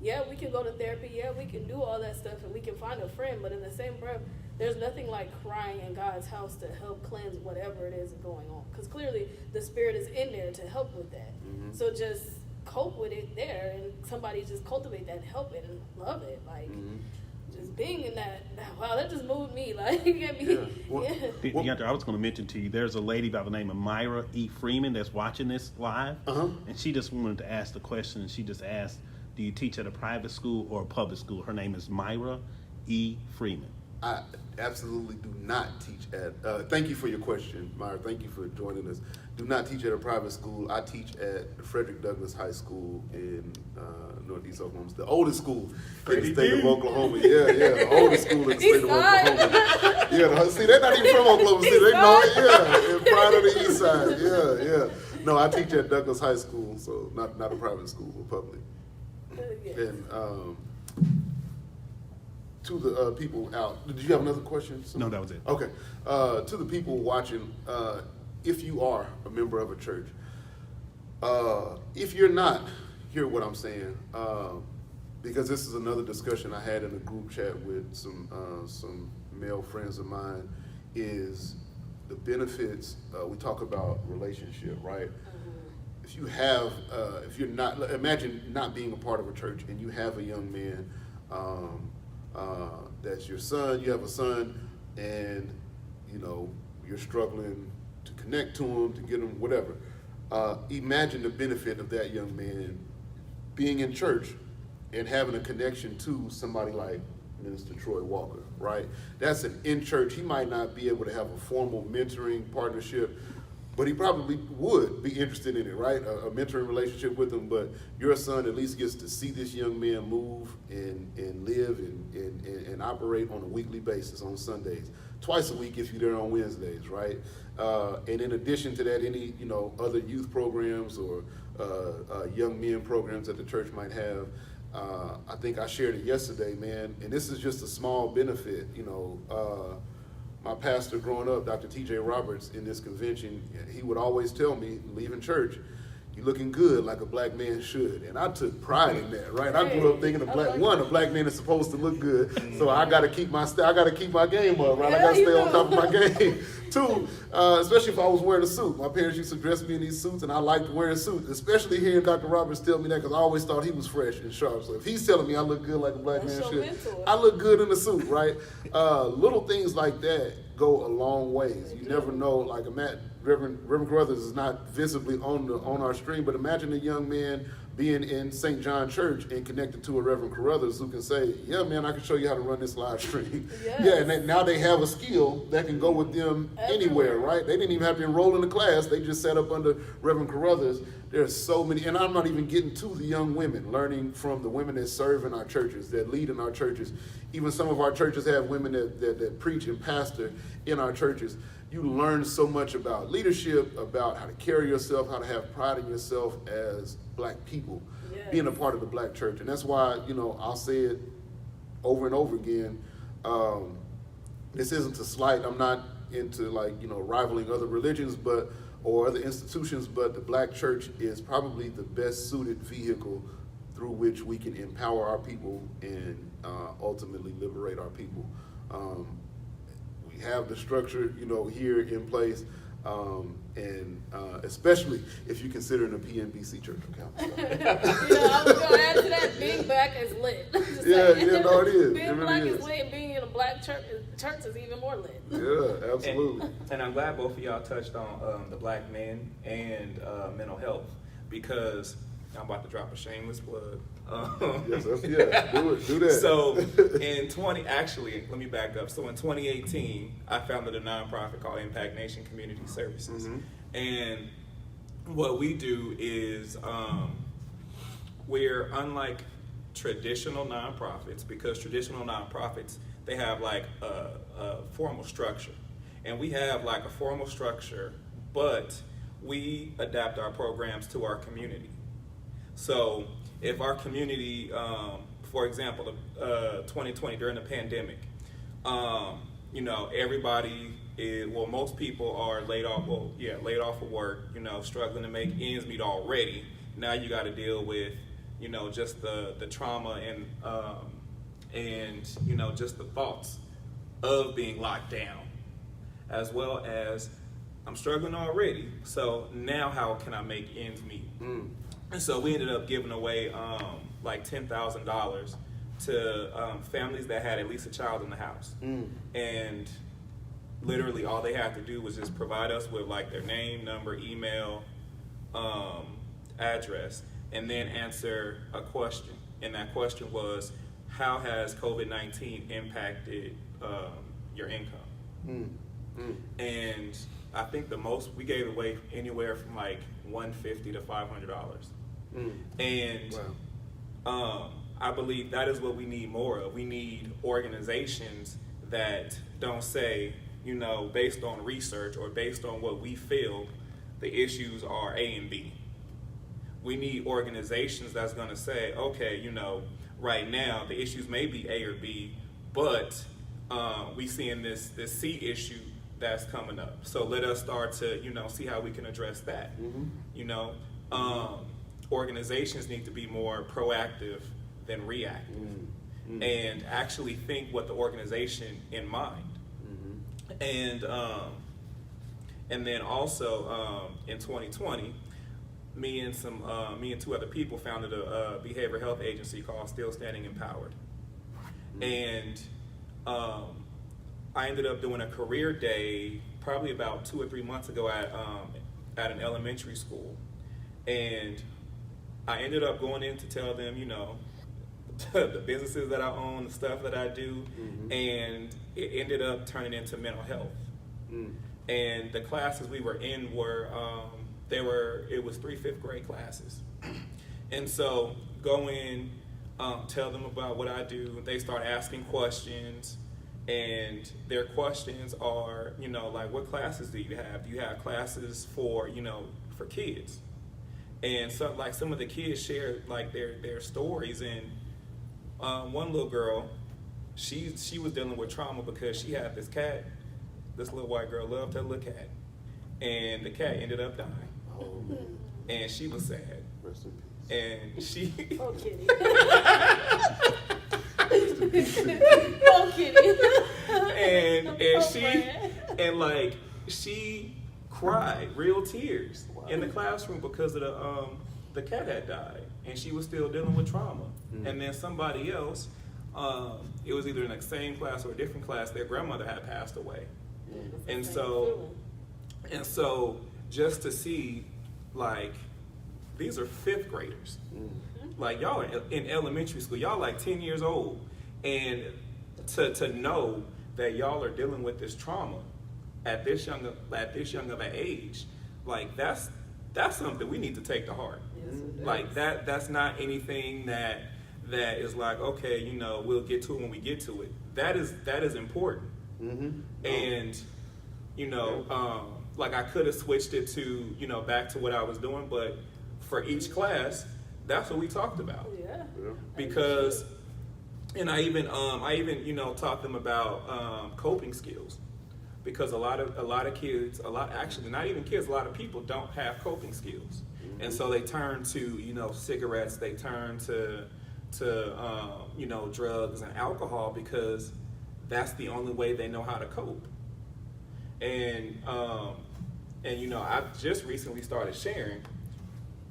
Yeah, we can go to therapy. Yeah, we can do all that stuff, and we can find a friend. But in the same breath, there's nothing like crying in God's house to help cleanse whatever it is going on. Because clearly the Spirit is in there to help with that. So just cope with it there, and somebody just cultivate that and help it and love it. Like, just being in that, wow, that just moved me. Like, you get me? DeAndre, I was going to mention to you, there's a lady by the name of Myra E. Freeman that's watching this live. And she just wanted to ask the question, and she just asked, do you teach at a private school or a public school? Her name is Myra E. Freeman. I absolutely do not teach at, thank you for your question, Myra. Thank you for joining us. Do not teach at a private school. I teach at Frederick Douglass High School in Northeast Oklahoma. The oldest school in the state of Oklahoma. Yeah, the oldest school in the state of Oklahoma. Yeah, see, they're not even from Oklahoma City. They know it, in pride of the east side. Yeah. No, I teach at Douglass High School, so not a private school, but public. And to the people out, did you have another question? No, that was it. Okay. To the people watching, if you are a member of a church, if you're not, hear what I'm saying, because this is another discussion I had in a group chat with some male friends of mine, is the benefits. We talk about relationship, right? If you have, if you're not, imagine not being a part of a church and you have a young man that's your son, you have a son, and, you know, you're struggling to connect to him, to get him, whatever. Imagine the benefit of that young man being in church and having a connection to somebody like Minister Troy Walker, right? That's an in church. He might not be able to have a formal mentoring partnership, but he probably would be interested in it, right? A mentoring relationship with him, but your son at least gets to see this young man move and live and operate on a weekly basis on Sundays. Twice a week if you're there on Wednesdays, right? And in addition to that, any, you know, other youth programs or young men programs that the church might have. I think I shared it yesterday, man, and this is just a small benefit, you know. My pastor growing up, Dr. T.J. Roberts, in this convention, he would always tell me, leaving church, you're looking good like a black man should. And I took pride in that, right? I grew up thinking a black man is supposed to look good. So I got to keep my game up, right? I got to stay on top of my game. Two, especially if I was wearing a suit. My parents used to dress me in these suits, and I liked wearing suits, especially hearing Dr. Roberts tell me that, because I always thought he was fresh and sharp. So if he's telling me I look good like a black man should, I look good in a suit, right? Little things like that go a long ways. You never know, like Reverend Carruthers is not visibly on our stream, but imagine a young man being in St. John Church and connected to a Reverend Carruthers who can say, yeah, man, I can show you how to run this live stream. Yes. Yeah, and now they have a skill that can go with them anywhere, right? They didn't even have to enroll in the class. They just sat up under Reverend Carruthers. There's so many, and I'm not even getting to the young women, learning from the women that serve in our churches, that lead in our churches. Even some of our churches have women that preach and pastor in our churches. You learn so much about leadership, about how to carry yourself, how to have pride in yourself as black people, being a part of the black church. And that's why, you know, I'll say it over and over again. This isn't a slight. I'm not into, like, you know, rivaling other religions, or other institutions, but the black church is probably the best suited vehicle through which we can empower our people and ultimately liberate our people. have the structure, here in place. And especially if you consider in a PNBC church on campus. I was going to add to that, being black is lit. Just Yeah, saying. yeah, no, it is. Being It really black is. is lit, and being in a black church is even more lit. Yeah, absolutely. And I'm glad both of y'all touched on the black men and mental health, because I'm about to drop a shameless plug. Yes, do it. Do that. So let me back up. So in 2018, I founded a nonprofit called Impact Nation Community Services. Mhm. And what we do is we're unlike traditional nonprofits, because traditional nonprofits, they have like a formal structure. And we have like a formal structure, but we adapt our programs to our community. So if our community, for example, 2020 during the pandemic, everybody most people are laid off of work, struggling to make ends meet already. Now you got to deal with, just the trauma and just the thoughts of being locked down, as well as I'm struggling already. So now how can I make ends meet? And so we ended up giving away like $10,000 to families that had at least a child in the house. And literally all they had to do was just provide us with like their name, number, email, address, and then answer a question. And that question was, how has COVID-19 impacted your income? And I think the most we gave away anywhere from like $150 to $500. And Wow. I believe that is what we need more of. We need organizations that don't say, based on research or based on what we feel, the issues are A and B. We need organizations that's going to say, okay, right now the issues may be A or B, but we seeing this C issue that's coming up. So let us start to, see how we can address that. Organizations need to be more proactive than reactive, and actually think with the organization in mind. And then also in 2020, me and two other people founded a behavioral health agency called Still Standing Empowered. And I ended up doing a career day probably about 2 or 3 months ago at an elementary school. And I ended up going in to tell them, the businesses that I own, the stuff that I do, and it ended up turning into mental health. And the classes we were in were, it was 3 5th grade classes. And so go in, tell them about what I do. They start asking questions, and their questions are, like, what classes do you have? Do you have classes for, for kids? And so, like, some of the kids shared like their stories, and one little girl, she was dealing with trauma because she had this cat. This little white girl loved her little cat, and the cat ended up dying. Oh, man. And she was sad. Rest in peace. And she Oh, kitty. Oh, kitty. and she cried real tears in the classroom because of the cat had died, and she was still dealing with trauma. And then somebody else, it was either in the same class or a different class, their grandmother had passed away. And so just to see, like, these are 5th graders. Like, y'all are in elementary school, y'all like 10 years old, and to know that y'all are dealing with this trauma at this young of an age, like, that's something we need to take to heart. Like, that's not anything that is like, okay, we'll get to it when we get to it. That is important. And like, I could have switched it to back to what I was doing, but for each class, that's what we talked about. Yeah. Because, and I even taught them about coping skills, because a lot of kids, actually not even kids, a lot of people don't have coping skills, and so they turn to cigarettes, they turn to drugs and alcohol, because that's the only way they know how to cope. And you know, I've just recently started sharing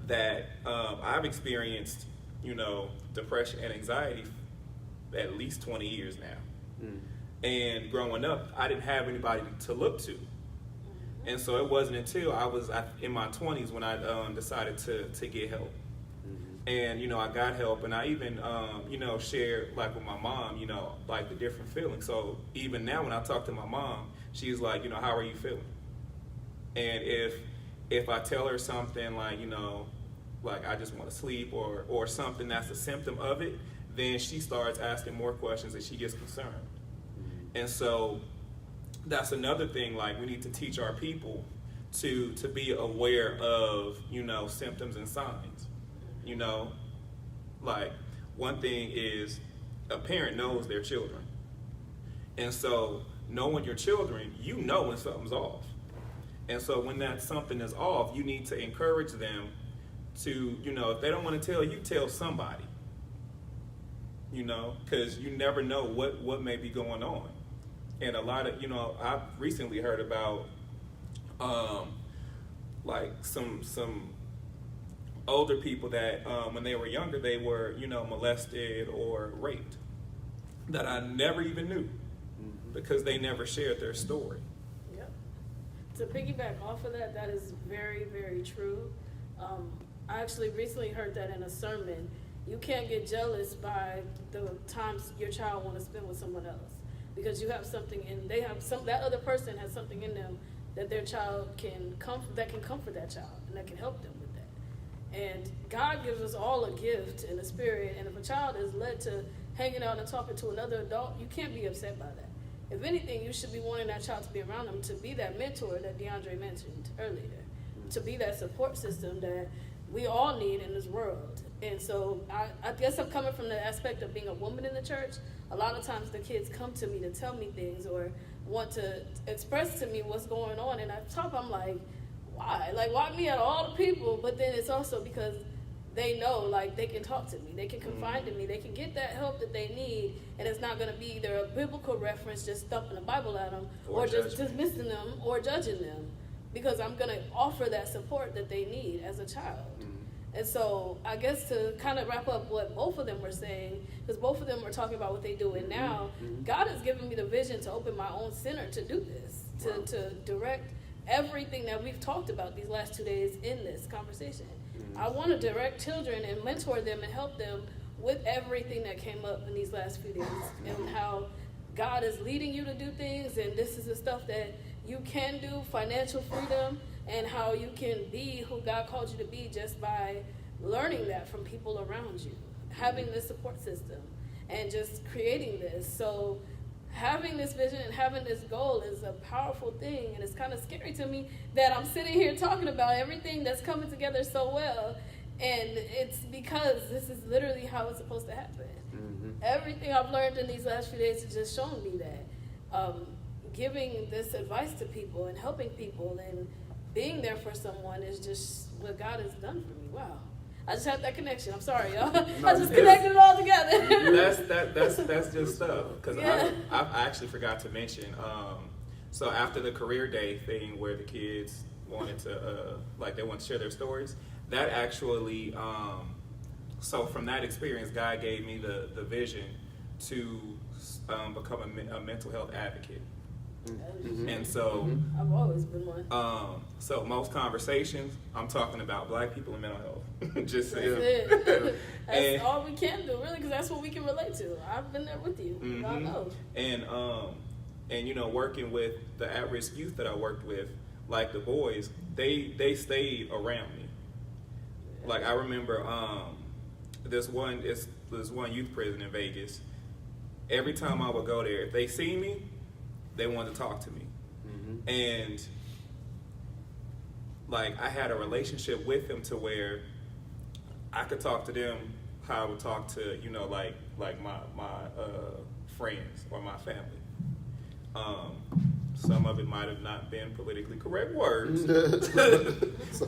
that I've experienced, you know, depression and anxiety at least 20 years now. And growing up, I didn't have anybody to look to. And so it wasn't until I was in my 20s when I decided to get help. And, you know, I got help, and I even, you know, shared, like, with my mom, you know, like, the different feelings. So even now when I talk to my mom, she's like, you know, how are you feeling? And if I tell her something like, you know, like, I just want to sleep or something that's a symptom of it, then she starts asking more questions and she gets concerned. And so that's another thing, like, we need to teach our people to be aware of, you know, symptoms and signs. You know, like, one thing is a parent knows their children. And so knowing your children, you know when something's off. And so when that something is off, you need to encourage them to, you know, if they don't want to tell you, tell somebody. You know, because you never know what may be going on. And a lot of, you know, I've recently heard about like some older people that when they were younger, they were, you know, molested or raped that I never even knew because they never shared their story. Yep. To piggyback off of that, that is very, very true. I actually recently heard that in a sermon. You can't get jealous by the times your child want to spend with someone else because you have something in, that other person has something in them that their child can comfort that child and that can help them with that. And God gives us all a gift in the spirit, and if a child is led to hanging out and talking to another adult, you can't be upset by that. If anything, you should be wanting that child to be around them, to be that mentor that DeAndre mentioned earlier, to be that support system that we all need in this world. And so I guess I'm coming from the aspect of being a woman in the church. A lot of times the kids come to me to tell me things or want to express to me what's going on, and I'm like, why? Like, why me out of all the people? But then it's also because they know, like, they can talk to me, they can confide in me, they can get that help that they need, and it's not going to be either a biblical reference just thumping the Bible at them or just dismissing them or judging them, because I'm going to offer that support that they need as a child. And so I guess to kind of wrap up what both of them were saying, because both of them were talking about what they're doing now, God has given me the vision to open my own center to do this, to direct everything that we've talked about these last 2 days in this conversation. I want to direct children and mentor them and help them with everything that came up in these last few days and how God is leading you to do things, and this is the stuff that you can do, financial freedom, and how you can be who God called you to be just by learning that from people around you, having this support system, and just creating this. So having this vision and having this goal is a powerful thing, and it's kind of scary to me that I'm sitting here talking about everything that's coming together so well, and it's because this is literally how it's supposed to happen. Everything I've learned in these last few days has just shown me that giving this advice to people and helping people and being there for someone is just what God has done for me. Wow. I just had that connection. I'm sorry, y'all. I just connected it all together. That's just stuff. Because I actually forgot to mention, so after the career day thing where the kids wanted to, they want to share their stories, that actually, so from that experience, God gave me the vision to become a mental health advocate. And so I've always been one. So most conversations, I'm talking about Black people and mental health. Just saying. That's it. That's all we can do, really, because that's what we can relate to. I've been there with you. God knows. And you know, working with the at-risk youth that I worked with, like the boys, they stayed around me. Like I remember this one youth prison in Vegas. Every time I would go there, if they see me, they wanted to talk to me. And like I had a relationship with them to where I could talk to them how I would talk to, you know, like my friends or my family. Some of it might have not been politically correct words,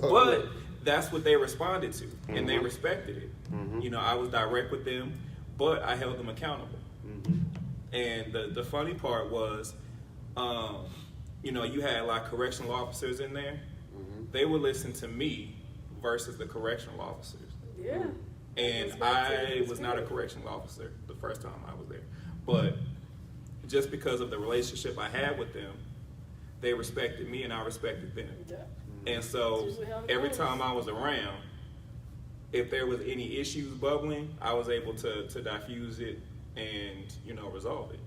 but that's what they responded to, and they respected it. You know, I was direct with them, but I held them accountable. And the funny part was, you had like correctional officers in there. Mm-hmm. They would listen to me versus the correctional officers. Yeah. And That's back to I the was not a experience. correctional officer the first time I was there. But just because of the relationship I had with them, they respected me and I respected them. Yeah. And so That's usually how it every goes. time I was around, if there was any issues bubbling, I was able to diffuse it and, resolve it.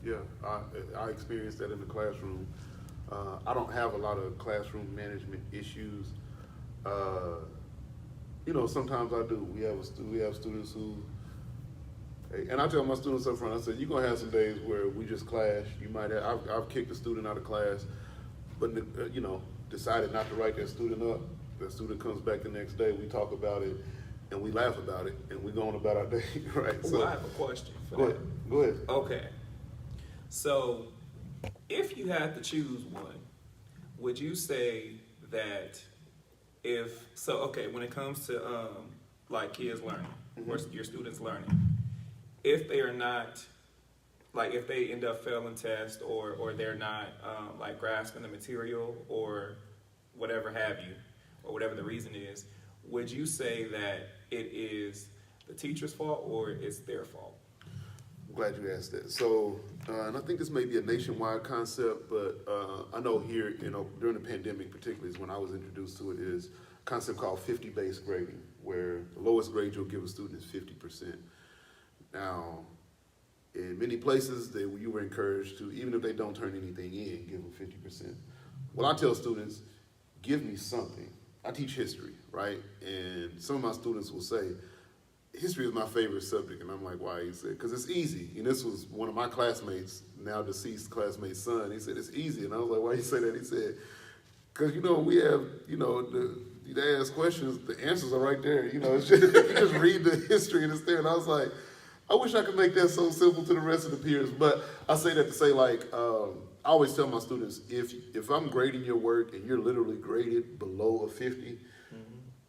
Yeah. I experienced that in the classroom. I don't have a lot of classroom management issues. Sometimes I do. We have students who, and I tell my students up front, I said, you're gonna have some days where we just clash. You might have. I've kicked a student out of class, but decided not to write that student up. The student comes back the next day. We talk about it, and we laugh about it, and we go on about our day. Right. Well, I have a question for Go that. ahead. Go ahead. Okay. So, if you had to choose one, would you say that when it comes to like kids learning, or your students learning, if they are not, like if they end up failing tests or they're not like grasping the material or whatever have you, or whatever the reason is, would you say that it is the teacher's fault or it's their fault? I'm glad you asked that. So, and I think this may be a nationwide concept, but I know here, during the pandemic particularly, is when I was introduced to it, is a concept called 50-based grading, where the lowest grade you'll give a student is 50%. Now, in many places, you were encouraged to, even if they don't turn anything in, give them 50%. Well, I tell students, give me something. I teach history, right? And some of my students will say, history is my favorite subject. And I'm like, why? He said, because it's easy. And this was one of my classmates, now deceased classmate's son. He said, it's easy. And I was like, why you say that? He said, because, we have, they ask questions, the answers are right there. It's just, you just read the history and it's there. And I was like, I wish I could make that so simple to the rest of the peers. But I say that to say, I always tell my students, if I'm grading your work and you're literally graded below a 50,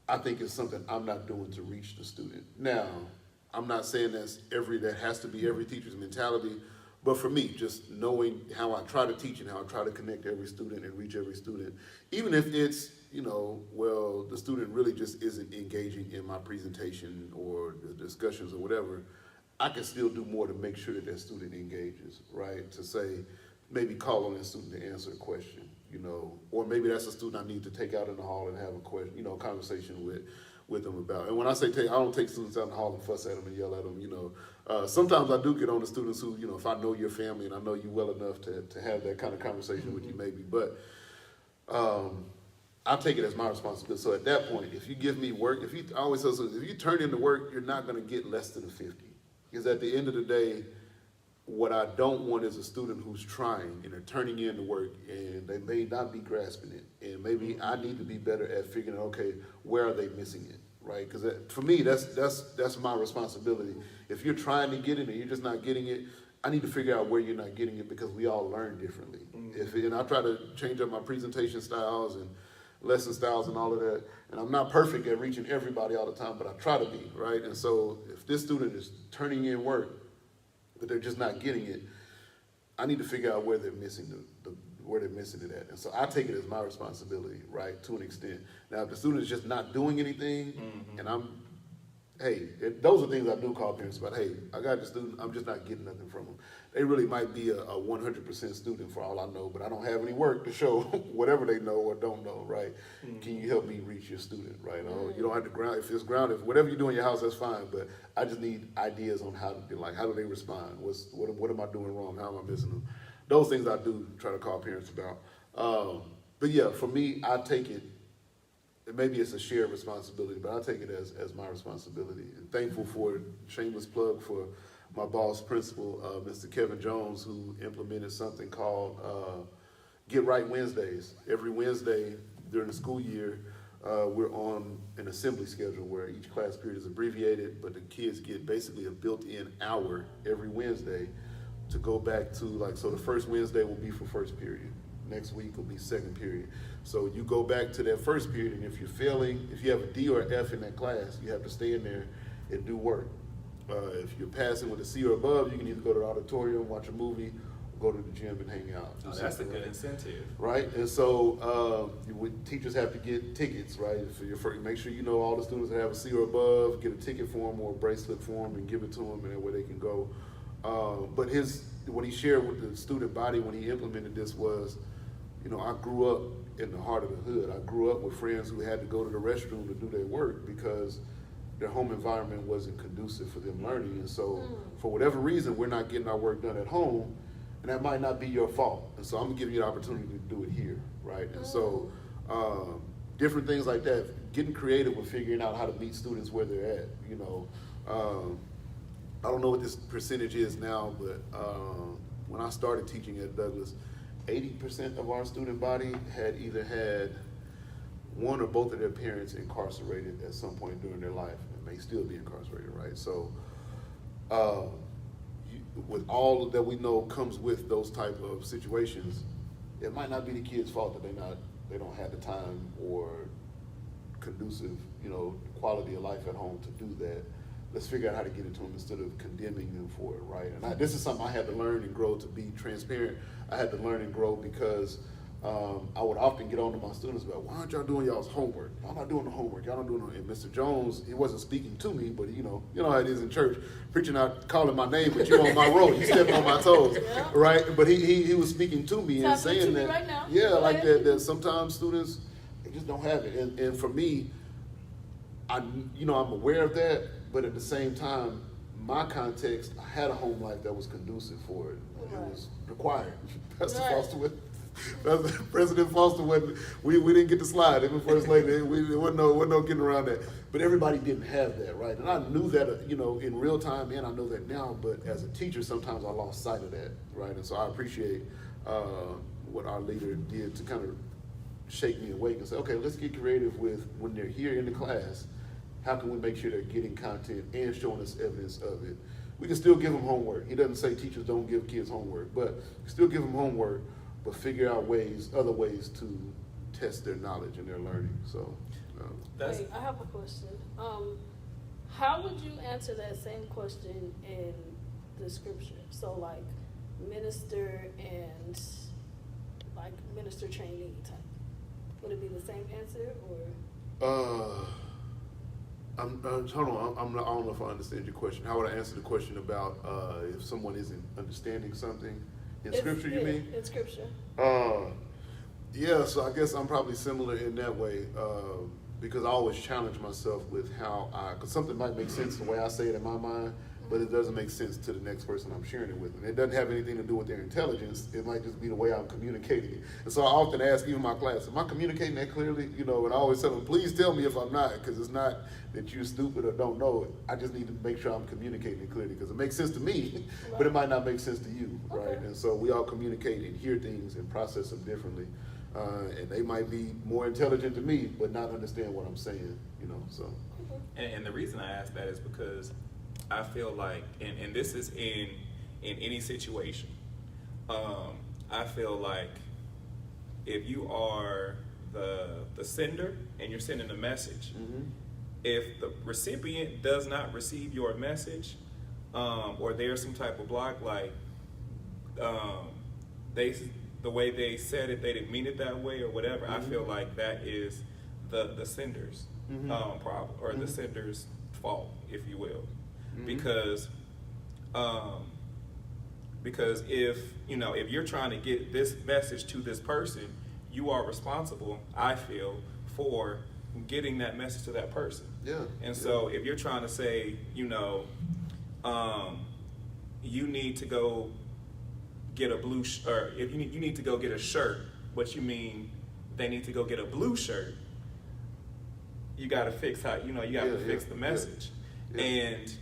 I think it's something I'm not doing to reach the student. Now, I'm not saying that has to be every teacher's mentality, but for me, just knowing how I try to teach and how I try to connect every student and reach every student, even if it's, the student really just isn't engaging in my presentation or the discussions or whatever, I can still do more to make sure that student engages, right? To say, maybe call on that student to answer a question, or maybe that's a student I need to take out in the hall and have a question, conversation with them about. And when I say I don't take students out in the hall and fuss at them and yell at them, sometimes I do get on the students who, if I know your family and I know you well enough to have that kind of conversation with you maybe, but I take it as my responsibility. So at that point, if you give me work, I always tell students, if you turn in the work, you're not gonna get less than a 50. Because at the end of the day, what I don't want is a student who's trying and they're turning in the work and they may not be grasping it. And maybe I need to be better at figuring out, okay, where are they missing it, right? Because for me, that's my responsibility. If you're trying to get it and you're just not getting it, I need to figure out where you're not getting it because we all learn differently. And I try to change up my presentation styles and lesson styles and all of that. And I'm not perfect at reaching everybody all the time, but I try to be, right? And so if this student is turning in work, but they're just not getting it, I need to figure out where they're missing where they're missing it at. And so I take it as my responsibility, right, to an extent. Now, if the student is just not doing anything, and those are things I do call parents about, hey, I got the student, I'm just not getting nothing from them. They really might be a 100% student for all I know, but I don't have any work to show whatever they know or don't know, right? Can you help me reach your student, right? You don't have to ground, if it's grounded, whatever you do in your house, that's fine, but I just need ideas on how do they respond? What am I doing wrong? How am I missing them? Those things I do try to call parents about. But yeah, for me, I take it, maybe it's a shared responsibility, but I take it as my responsibility. And thankful for, shameless plug for my boss principal, Mr. Kevin Jones, who implemented something called Get Right Wednesdays. Every Wednesday during the school year, we're on an assembly schedule where each class period is abbreviated, but the kids get basically a built-in hour every Wednesday to go back to, so the first Wednesday will be for first period. Next week will be second period. So you go back to that first period, and if you're failing, if you have a D or an F in that class, you have to stay in there and do work. If you're passing with a C or above, you can either go to the auditorium, watch a movie, go to the gym and hang out. Oh, that's a good incentive. Right, and so teachers have to get tickets, right? Make sure you know all the students that have a C or above, get a ticket for them or a bracelet for them and give it to them, and that way they can go. But what he shared with the student body when he implemented this was, I grew up in the heart of the hood. I grew up with friends who had to go to the restroom to do their work because their home environment wasn't conducive for them learning. And so for whatever reason, we're not getting our work done at home, and that might not be your fault. And so I'm gonna give you the opportunity to do it here, right? And so different things like that, getting creative with figuring out how to meet students where they're at, I don't know what this percentage is now, but when I started teaching at Douglas, 80% of our student body had either had one or both of their parents incarcerated at some point during their life, and may still be incarcerated, right? So with all that we know comes with those type of situations, it might not be the kid's fault that they don't have the time or conducive, quality of life at home to do that. Let's figure out how to get it to them instead of condemning them for it, right? And this is something I had to learn and grow to be transparent. I had to learn and grow because I would often get on to my students about, why aren't y'all doing y'all's homework? I'm not doing the homework. Y'all not doing it. And Mr. Jones, he wasn't speaking to me, but you know how it is in church, preaching out, calling my name, but you're on my road. You stepping on my toes, right? But he was speaking to me and saying that, right now. yeah, like that sometimes students, they just don't have it. And for me, I'm aware of that, but at the same time, my context, I had a home life that was conducive for it. It was required. Pastor Foster President Foster we didn't get the slide. Even First Lady, there wasn't no getting around that. But everybody didn't have that, right? And I knew that, in real time, and I know that now. But as a teacher, sometimes I lost sight of that, right? And so I appreciate what our leader did to kind of shake me awake and say, okay, let's get creative with when they're here in the class. How can we make sure they're getting content and showing us evidence of it? We can still give them homework. He doesn't say teachers don't give kids homework, but still give them homework, but figure out other ways to test their knowledge and their learning. So, wait, I have a question. How would you answer that same question in the scripture? So, like minister and like minister trainee type. Would it be the same answer or? Hold on. I don't know if I understand your question. How would I answer the question about if someone isn't understanding something in scripture? You mean in scripture? Yeah. So I guess I'm probably similar in that way because I always challenge myself with because something might make sense the way I say it in my mind, but it doesn't make sense to the next person I'm sharing it with. And it doesn't have anything to do with their intelligence. It might just be the way I'm communicating it. And so I often ask even my class, am I communicating that clearly? And I always tell them, please tell me if I'm not, because it's not that you're stupid or don't know it. I just need to make sure I'm communicating it clearly because it makes sense to me, but it might not make sense to you, right? And so we all communicate and hear things and process them differently. And they might be more intelligent than me, but not understand what I'm saying, so. And the reason I ask that is because I feel like, and this is in any situation, I feel like if you are the sender and you're sending a message, if the recipient does not receive your message, or there's some type of block, like the way they said it, they didn't mean it that way or whatever, I feel like that is the sender's problem or the sender's fault, if you will. Because if you're trying to get this message to this person, you are responsible, I feel, for getting that message to that person. And so if you're trying to say, you need to go get a blue shirt, if you need to go get a shirt, but you mean they need to go get a blue shirt, you got to fix fix the message. And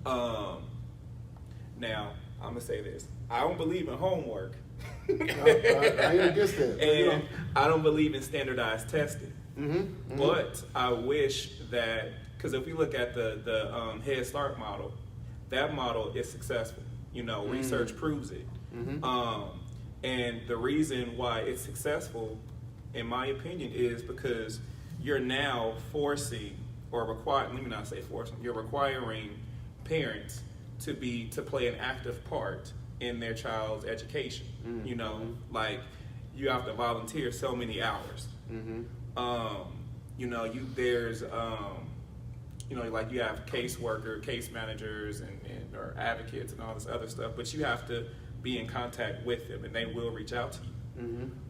now I'm gonna say this: I don't believe in homework. I ain't against that. And I don't believe in standardized testing. But I wish that, because if we look at the Head Start model, that model is successful. Research proves it. And the reason why it's successful, in my opinion, is because you're now forcing or requiring, let me not say forcing, you're requiring parents to play an active part in their child's education. Mm-hmm. You know, like you have to volunteer so many hours. Mm-hmm. You know, there's you know, like you have caseworker, case managers, and or advocates and all this other stuff, but you have to be in contact with them, and they will reach out to you.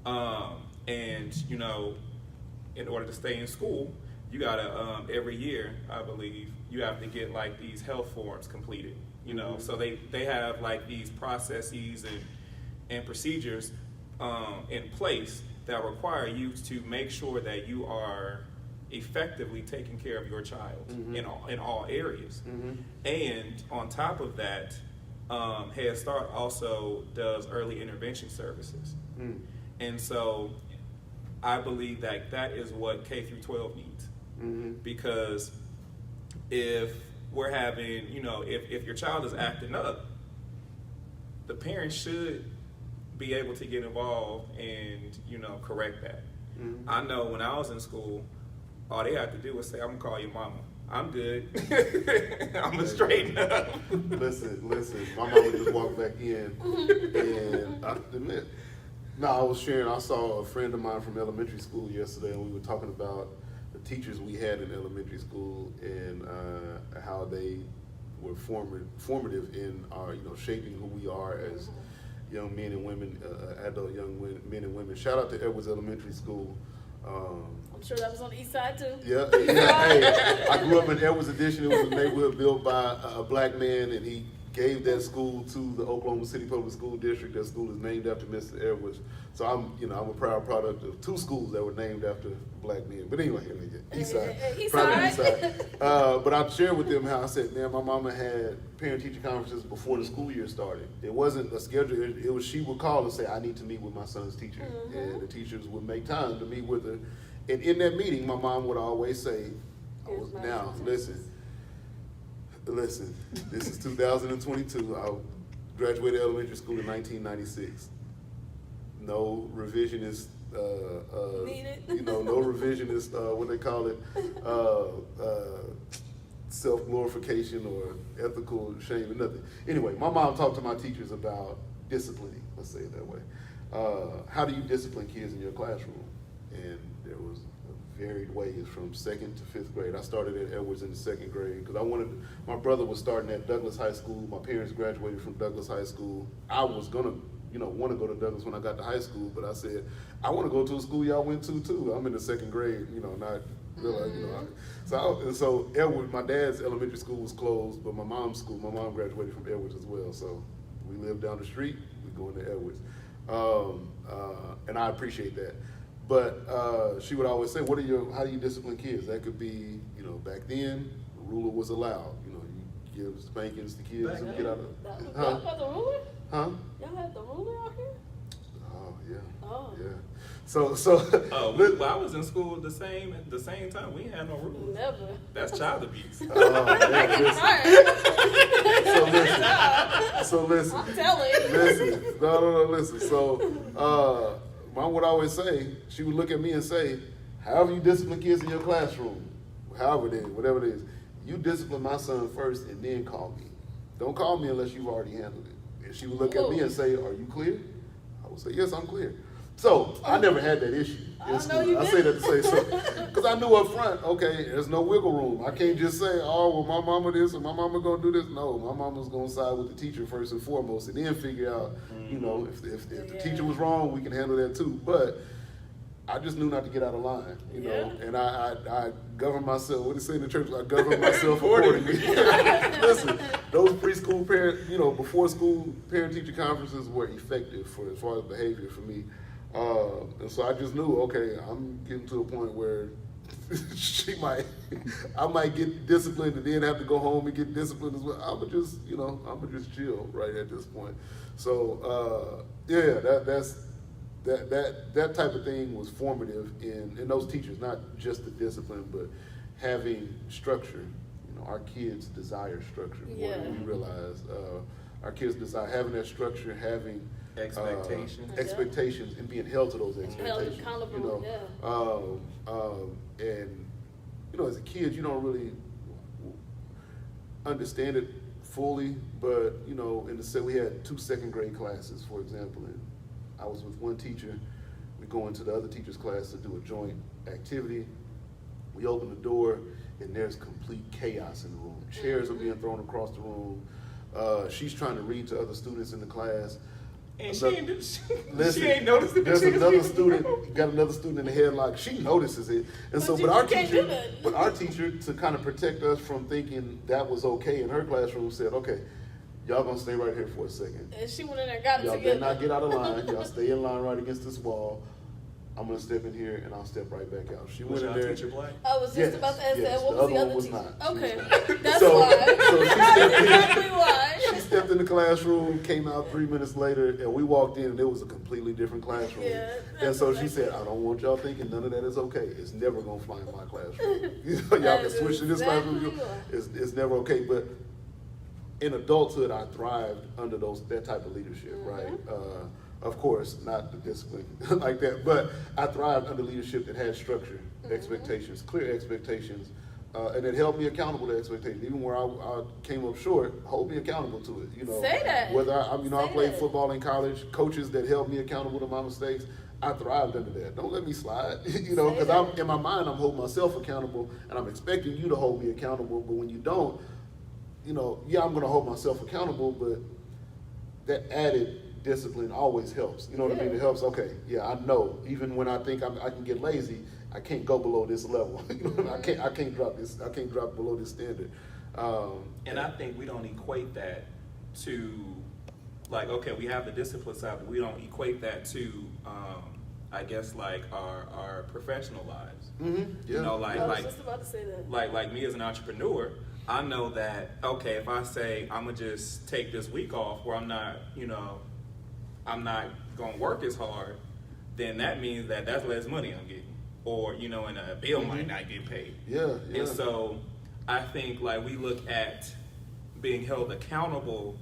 Mm-hmm. And you know, in order to stay in school, you gotta every year, I believe, you have to get like these health forms completed. You know, so they have like these processes and procedures in place that require you to make sure that you are effectively taking care of your child in all areas. And on top of that, Head Start also does early intervention services. And so I believe that is what K through 12 needs. Because if we're having, you know, if your child is acting up, the parents should be able to get involved and, you know, correct that. I know when I was in school, all they had to do was say, I'm gonna call your mama. I'm good. I'm gonna straighten up. Listen, my mama just walked back in, and I admit, I was sharing, I saw a friend of mine from elementary school yesterday, and we were talking about the teachers we had in elementary school and how they were formative in our, you know, shaping who we are as young men and women, adult young men and women. Shout out to Edwards Elementary School. I'm sure that was on the east side too. Yeah. Hey, I grew up in Edwards Addition. It was a neighborhood built by a black man, and he gave that school to the Oklahoma City Public School District. That school is named after Mr. Edwards. So I'm a proud product of two schools that were named after black men. But anyway, east side. East Proud side. of east side. But I shared with them how I said, man, my mama had parent-teacher conferences before the school year started. It wasn't a schedule. It was she would call and say, I need to meet with my son's teacher. And the teachers would make time to meet with her. And in that meeting, my mom would always say, now, listen, this is 2022. I graduated elementary school in 1996. No revisionist, Needed. you know, no revisionist, what they call it, self-glorification or ethical shame or nothing. Anyway, my mom talked to my teachers about disciplining, let's say it that way. How do you discipline kids in your classroom? And there was varied ways from 2nd to 5th grade. I started at Edwards in the 2nd grade because my brother was starting at Douglas High School. My parents graduated from Douglas High School. I was gonna, want to go to Douglas when I got to high school, but I said, I want to go to a school y'all went to too. I'm in the 2nd grade, not realize, so Edwards, my dad's elementary school was closed, but my mom graduated from Edwards as well. So we lived down the street, we go into Edwards. And I appreciate that. But she would always say, how do you discipline kids? That could be, back then, the ruler was allowed. You give spankings to kids and get out of. Y'all had the ruler? Huh? Y'all had the ruler out here? Oh, yeah. Oh. Yeah. So. Well, I was in school at the same time. We ain't had no rules. Never. That's child abuse. So listen. I'm telling. Listen. No, listen. So, Mom would always say, she would look at me and say, however you discipline kids in your classroom, however it is, whatever it is, you discipline my son first and then call me. Don't call me unless you've already handled it. And she would look at me and say, are you clear? I would say, yes, I'm clear. So I never had that issue in school. I say that to say so. Because I knew up front, okay, there's no wiggle room. I can't just say, oh, well, my mama this or my mama going to do this. No, my mama's going to side with the teacher first and foremost and then figure out, if the teacher was wrong, we can handle that too. But I just knew not to get out of line, and I govern myself. What do you say in the church? I govern myself accordingly. Listen, those preschool parent, before school parent-teacher conferences were effective as far as behavior for me. And so I just knew, okay, I'm getting to a point where I might get disciplined and then have to go home and get disciplined as well. I'm gonna just chill right at this point. So, that type of thing was formative in those teachers, not just the discipline, but having structure. Our kids desire structure more than we realize. Our kids desire having that structure, having expectations and being held to those expectations. Held accountable, and as a kid, you don't really understand it fully, but you know, we had 2 second grade classes, for example, and I was with one teacher. We go into the other teacher's class to do a joint activity. We open the door, and there's complete chaos in the room. Chairs are being thrown across the room. She's trying to read to other students in the class. And Another- she ain't noticed it. There's another student, got another student in the headlock. She notices it, and so, but our teacher, to kind of protect us from thinking that was okay in her classroom, said, "Okay, y'all gonna stay right here for a second. And she went in there and got it Y'all together. better not get out of line. Y'all stay in line right against this wall. I'm gonna step in here and I'll step right back out." She Was went in y'all there. teacher black? I was just about to ask that. What the was the other other one was teacher? not. She Okay, was not. that's So why. she stepped That's in. exactly why. She stepped in the classroom, came out 3 minutes later, and we walked in, and it was a completely different classroom. Yeah, and so she exactly. said, "I don't want y'all thinking none of that is okay. It's never gonna fly in my classroom. Y'all That can is switch to this exactly classroom. right. It's never okay." But in adulthood, I thrived under that type of leadership, right? Of course, not the discipline like that, but I thrived under leadership that had structure, expectations, clear expectations, and it held me accountable to expectations. Even where I came up short, hold me accountable to it. You know, Say that. whether I Say played that. football in college, coaches that held me accountable to my mistakes. I thrived under that. Don't let me slide, you know, Say because that. in my mind I'm holding myself accountable, and I'm expecting you to hold me accountable. But when you don't, you know, yeah, I'm going to hold myself accountable, but that added discipline always helps. You know what I mean? It helps. Okay, yeah, I know. Even when I think I can get lazy, I can't go below this level. You know, I can't drop this. I can't drop below this standard. And I think we don't equate that to, like, okay, we have the discipline side, but we don't equate that to, I guess, like our professional lives. Yeah. You know, I was just about to say that. like me as an entrepreneur, I know that, okay, if I say I'm gonna just take this week off where I'm not gonna work as hard, then that means that that's less money I'm getting, or and a bill might not get paid. Yeah. And so I think like we look at being held accountable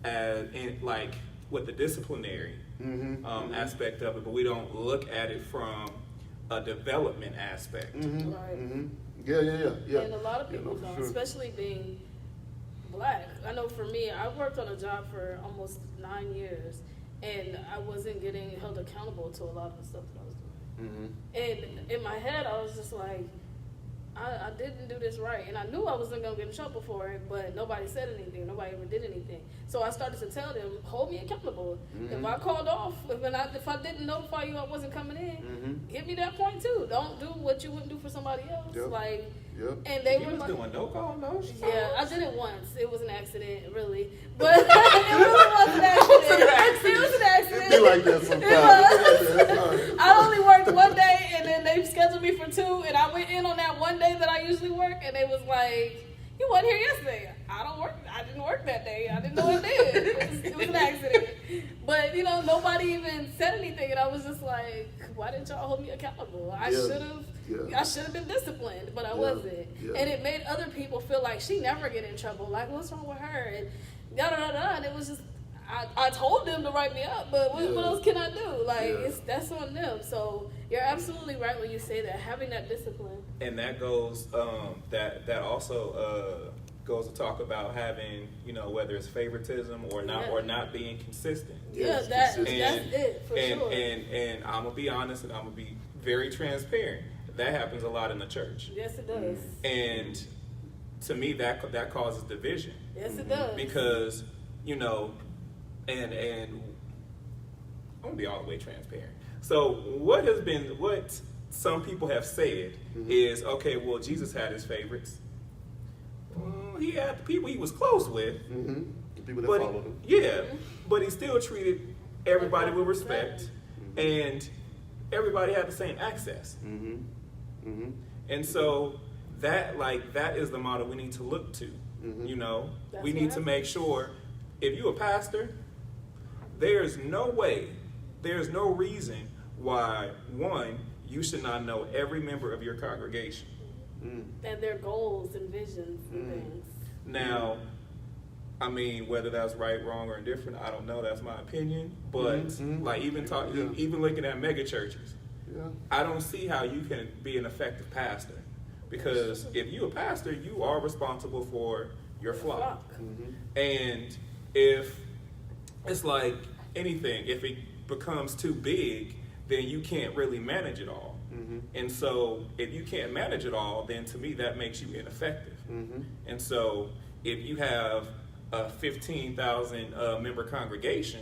as like with the disciplinary aspect of it, but we don't look at it from a development aspect. Right. Yeah. And a lot of people for don't, sure. especially being black. I know for me, I worked on a job for almost 9 years, and I wasn't getting held accountable to a lot of the stuff that I was doing. And in my head, I was just like, I didn't do this right. And I knew I wasn't going to get in trouble for it, but nobody said anything. Nobody ever did anything. So I started to tell them, hold me accountable. If I called off, if I didn't notify you I wasn't coming in, give me that point too. Don't do what you wouldn't do for somebody else. Yep. Yep. And they You were was like, doing no call, no show. yeah, I did it once. It was an accident, really. But it really was an accident. It was an accident. It be like that sometimes. I only worked one day, and then they scheduled me for 2, and I went in on that one day that I usually work, and they was like, "You wasn't here yesterday." I didn't work that day. I didn't know I did. It was an accident. But nobody even said anything, and I was just like, "Why didn't y'all hold me accountable? I should have." Yeah. I should have been disciplined, but I wasn't. Yeah. And it made other people feel like she never get in trouble. Like, what's wrong with her? And da-da-da-da. And it was just, I told them to write me up, but what else can I do? Like, that's on them. So you're absolutely right when you say that, having that discipline. And that goes, that also goes to talk about having, whether it's favoritism or not being consistent. Yeah, Yes, that's consistent. it, for sure. And I'm gonna be honest, and I'm gonna be very transparent. That happens a lot in the church. Yes, it does. And to me, that causes division. Yes, it does. Because, and I'm gonna be all the way transparent. So what some people have said is, okay, well, Jesus had his favorites. He had the people he was close with. The people that But followed him. but he still treated everybody with respect, and everybody had the same access. And so that is the model we need to look to. That's We what need to happened. make sure if you're a pastor, there's no reason why, one, you should not know every member of your congregation. And their goals and visions and things. Now, I mean, whether that's right, wrong, or indifferent, I don't know. That's my opinion. But even looking at mega churches, I don't see how you can be an effective pastor, because if you're a pastor, you are responsible for your flock. Mm-hmm. And if it's like anything, if it becomes too big, then you can't really manage it all. Mm-hmm. And so if you can't manage it all, then to me that makes you ineffective. Mm-hmm. And so if you have a 15,000 member congregation,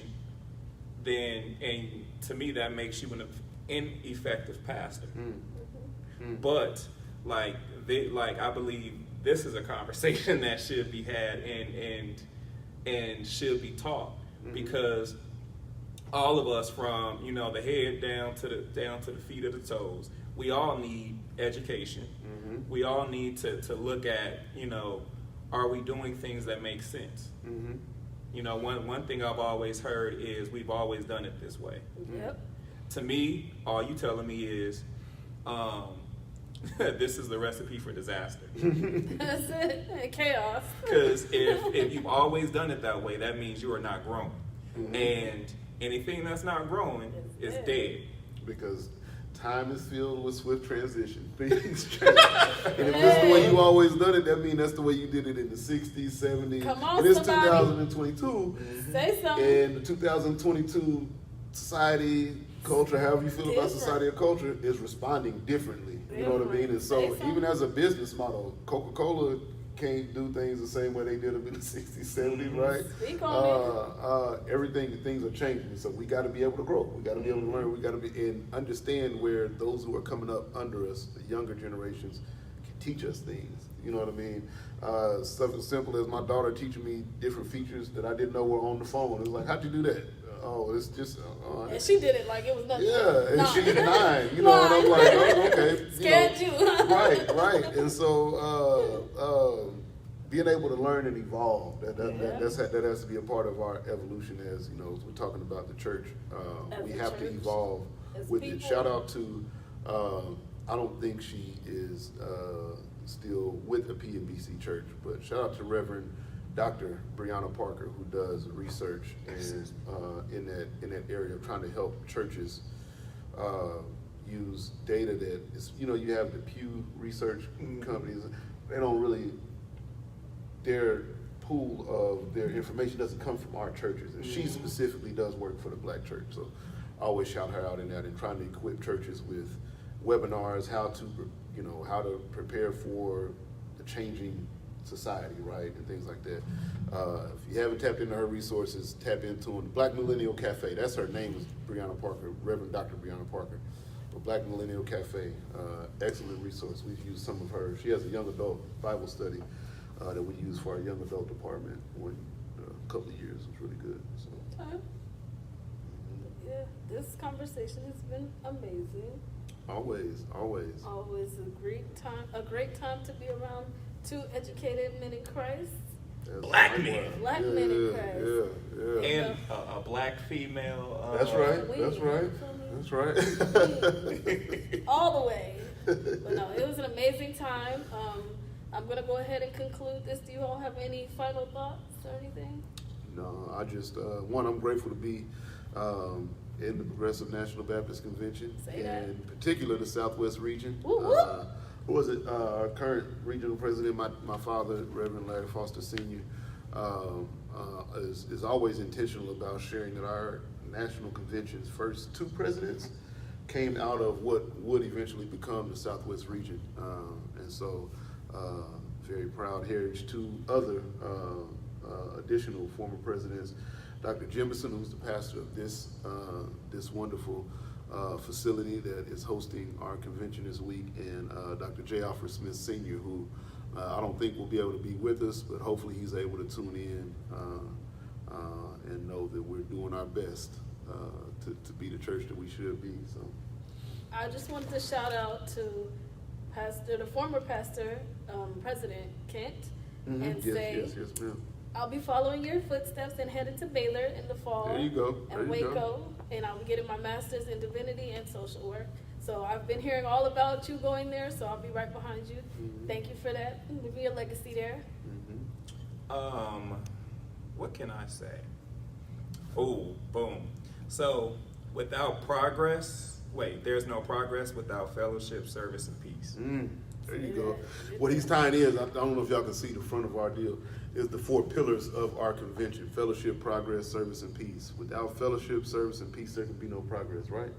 then, and to me that makes you an ineffective pastor. Mm-hmm. But like I believe this is a conversation that should be had and should be taught, because all of us, from the head down to the feet of the toes, we all need education. Mm-hmm. We all need to look at, are we doing things that make sense? Mm-hmm. One thing I've always heard is we've always done it this way. Yep. To me, all you telling me is this is the recipe for disaster. That's it. And chaos. Because if you've always done it that way, that means you are not growing. Mm-hmm. And anything that's not growing is dead. Because time is filled with swift transition. Things change. And if this is the way you always done it, that means that's the way you did it in the 60s, 70s. Come on, and it's somebody. 2022. Say something. And the 2022 society, culture, however you feel about Different. society or culture, is responding differently. You know what I mean? And so Say something. even as a business model, Coca-Cola can't do things the same way they did them in the 60s, 70s, right? Speak on Things are changing. So we got to be able to grow. We got to be able to learn. We got to be and understand where those who are coming up under us, the younger generations, can teach us things. You know what I mean? Stuff as simple as my daughter teaching me different features that I didn't know were on the phone. It's like, how'd you do that? Oh, it's just. And she did it like it was nothing. Yeah, and Nah. she's 9, and I'm like, oh, okay. Scared you. Right. And so being able to learn and evolve, that has to be a part of our evolution as, as we're talking about the church. As We a have to church, evolve as with it. people. Shout out to, I don't think she is still with the PNBC church, but shout out to Reverend Dr. Brianna Parker, who does research and in that area of trying to help churches use data that is, you have the Pew Research companies. They don't really, their pool of their information doesn't come from our churches. And she specifically does work for the Black church. So I always shout her out in that and trying to equip churches with webinars, how to prepare for the changing society, right, and things like that. If you haven't tapped into her resources, tap into them. Black Millennial Cafe, that's her name, is Brianna Parker, Reverend Dr. Brianna Parker. Black Millennial Cafe, excellent resource. We've used some of her. She has a young adult Bible study that we use for our young adult department a couple of years. It was really good. So. Okay. Yeah, this conversation has been amazing. Always. Always a great time to be around two educated men in Christ. Black men. Black men in Christ. Yeah. And a black female. That's right. All the way. But no, it was an amazing time. I'm going to go ahead and conclude this. Do you all have any final thoughts or anything? No, I just, I'm grateful to be in the Progressive National Baptist Convention, in particular the Southwest region. Who was it? Our current regional president, my father, Reverend Larry Foster Sr., is always intentional about sharing that our national convention's first 2 presidents came out of what would eventually become the Southwest region. And so, very proud heritage. 2 other additional former presidents, Dr. Jemison, who's the pastor of this wonderful facility that is hosting our convention this week, and Dr. J. Alfred Smith Sr., who I don't think will be able to be with us, but hopefully he's able to tune in and know that we're doing our best to be the church that we should be. So, I just wanted to shout out to the former pastor, President Kent, and say, yes, ma'am. I'll be following your footsteps and headed to Baylor in the fall. There you go. And Waco, and I'll be getting my master's in divinity and social work. So I've been hearing all about you going there, so I'll be right behind you. Thank you for that. Leaving your legacy there. What can I say? Oh, boom. So without progress, wait, there's no progress without fellowship, service, and peace. There you go. What he's tying is, I don't know if y'all can see the front of our deal, is the 4 pillars of our convention: fellowship, progress, service, and peace. Without fellowship, service, and peace, there can be no progress, right?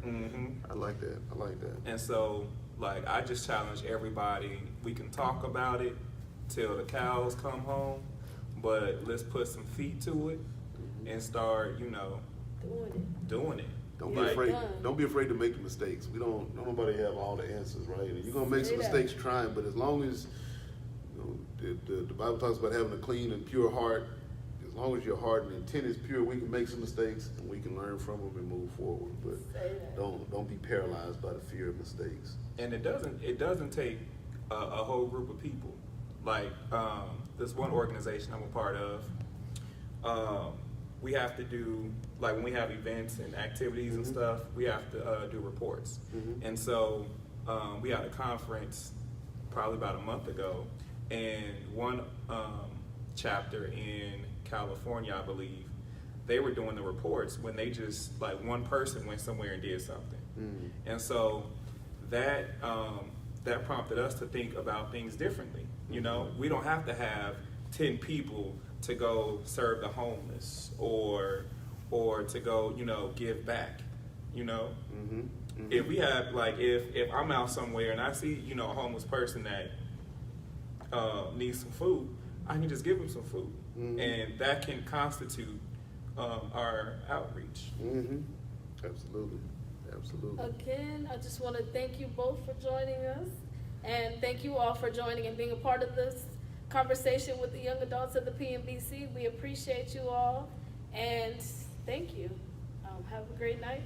I like that. I like that. And so, like, I just challenge everybody. We can talk about it till the cows come home, but let's put some feet to it and start, doing it. Don't Yeah, be afraid. done. Don't be afraid to make the mistakes. Don't nobody have all the answers, right? And you're gonna make some Say that. mistakes trying, but as long as the Bible talks about having a clean and pure heart, as long as your heart and intent is pure, we can make some mistakes and we can learn from them and move forward. But Say that. don't be paralyzed by the fear of mistakes. And it doesn't take a whole group of people. Like this one organization I'm a part of, we have to do, like when we have events and activities and stuff, we have to do reports. And so we had a conference probably about a month ago, and one chapter in California, I believe, they were doing the reports when they just, like, one person went somewhere and did something. And so that that prompted us to think about things differently. We don't have to have 10 people to go serve the homeless or to go, give back. If we have, like, if I'm out somewhere and I see, a homeless person that needs some food, I can just give them some food, and that can constitute our outreach. Absolutely. Again, I just want to thank you both for joining us, and thank you all for joining and being a part of this conversation with the young adults of the PMBC. We appreciate you all, and thank you. Have a great night.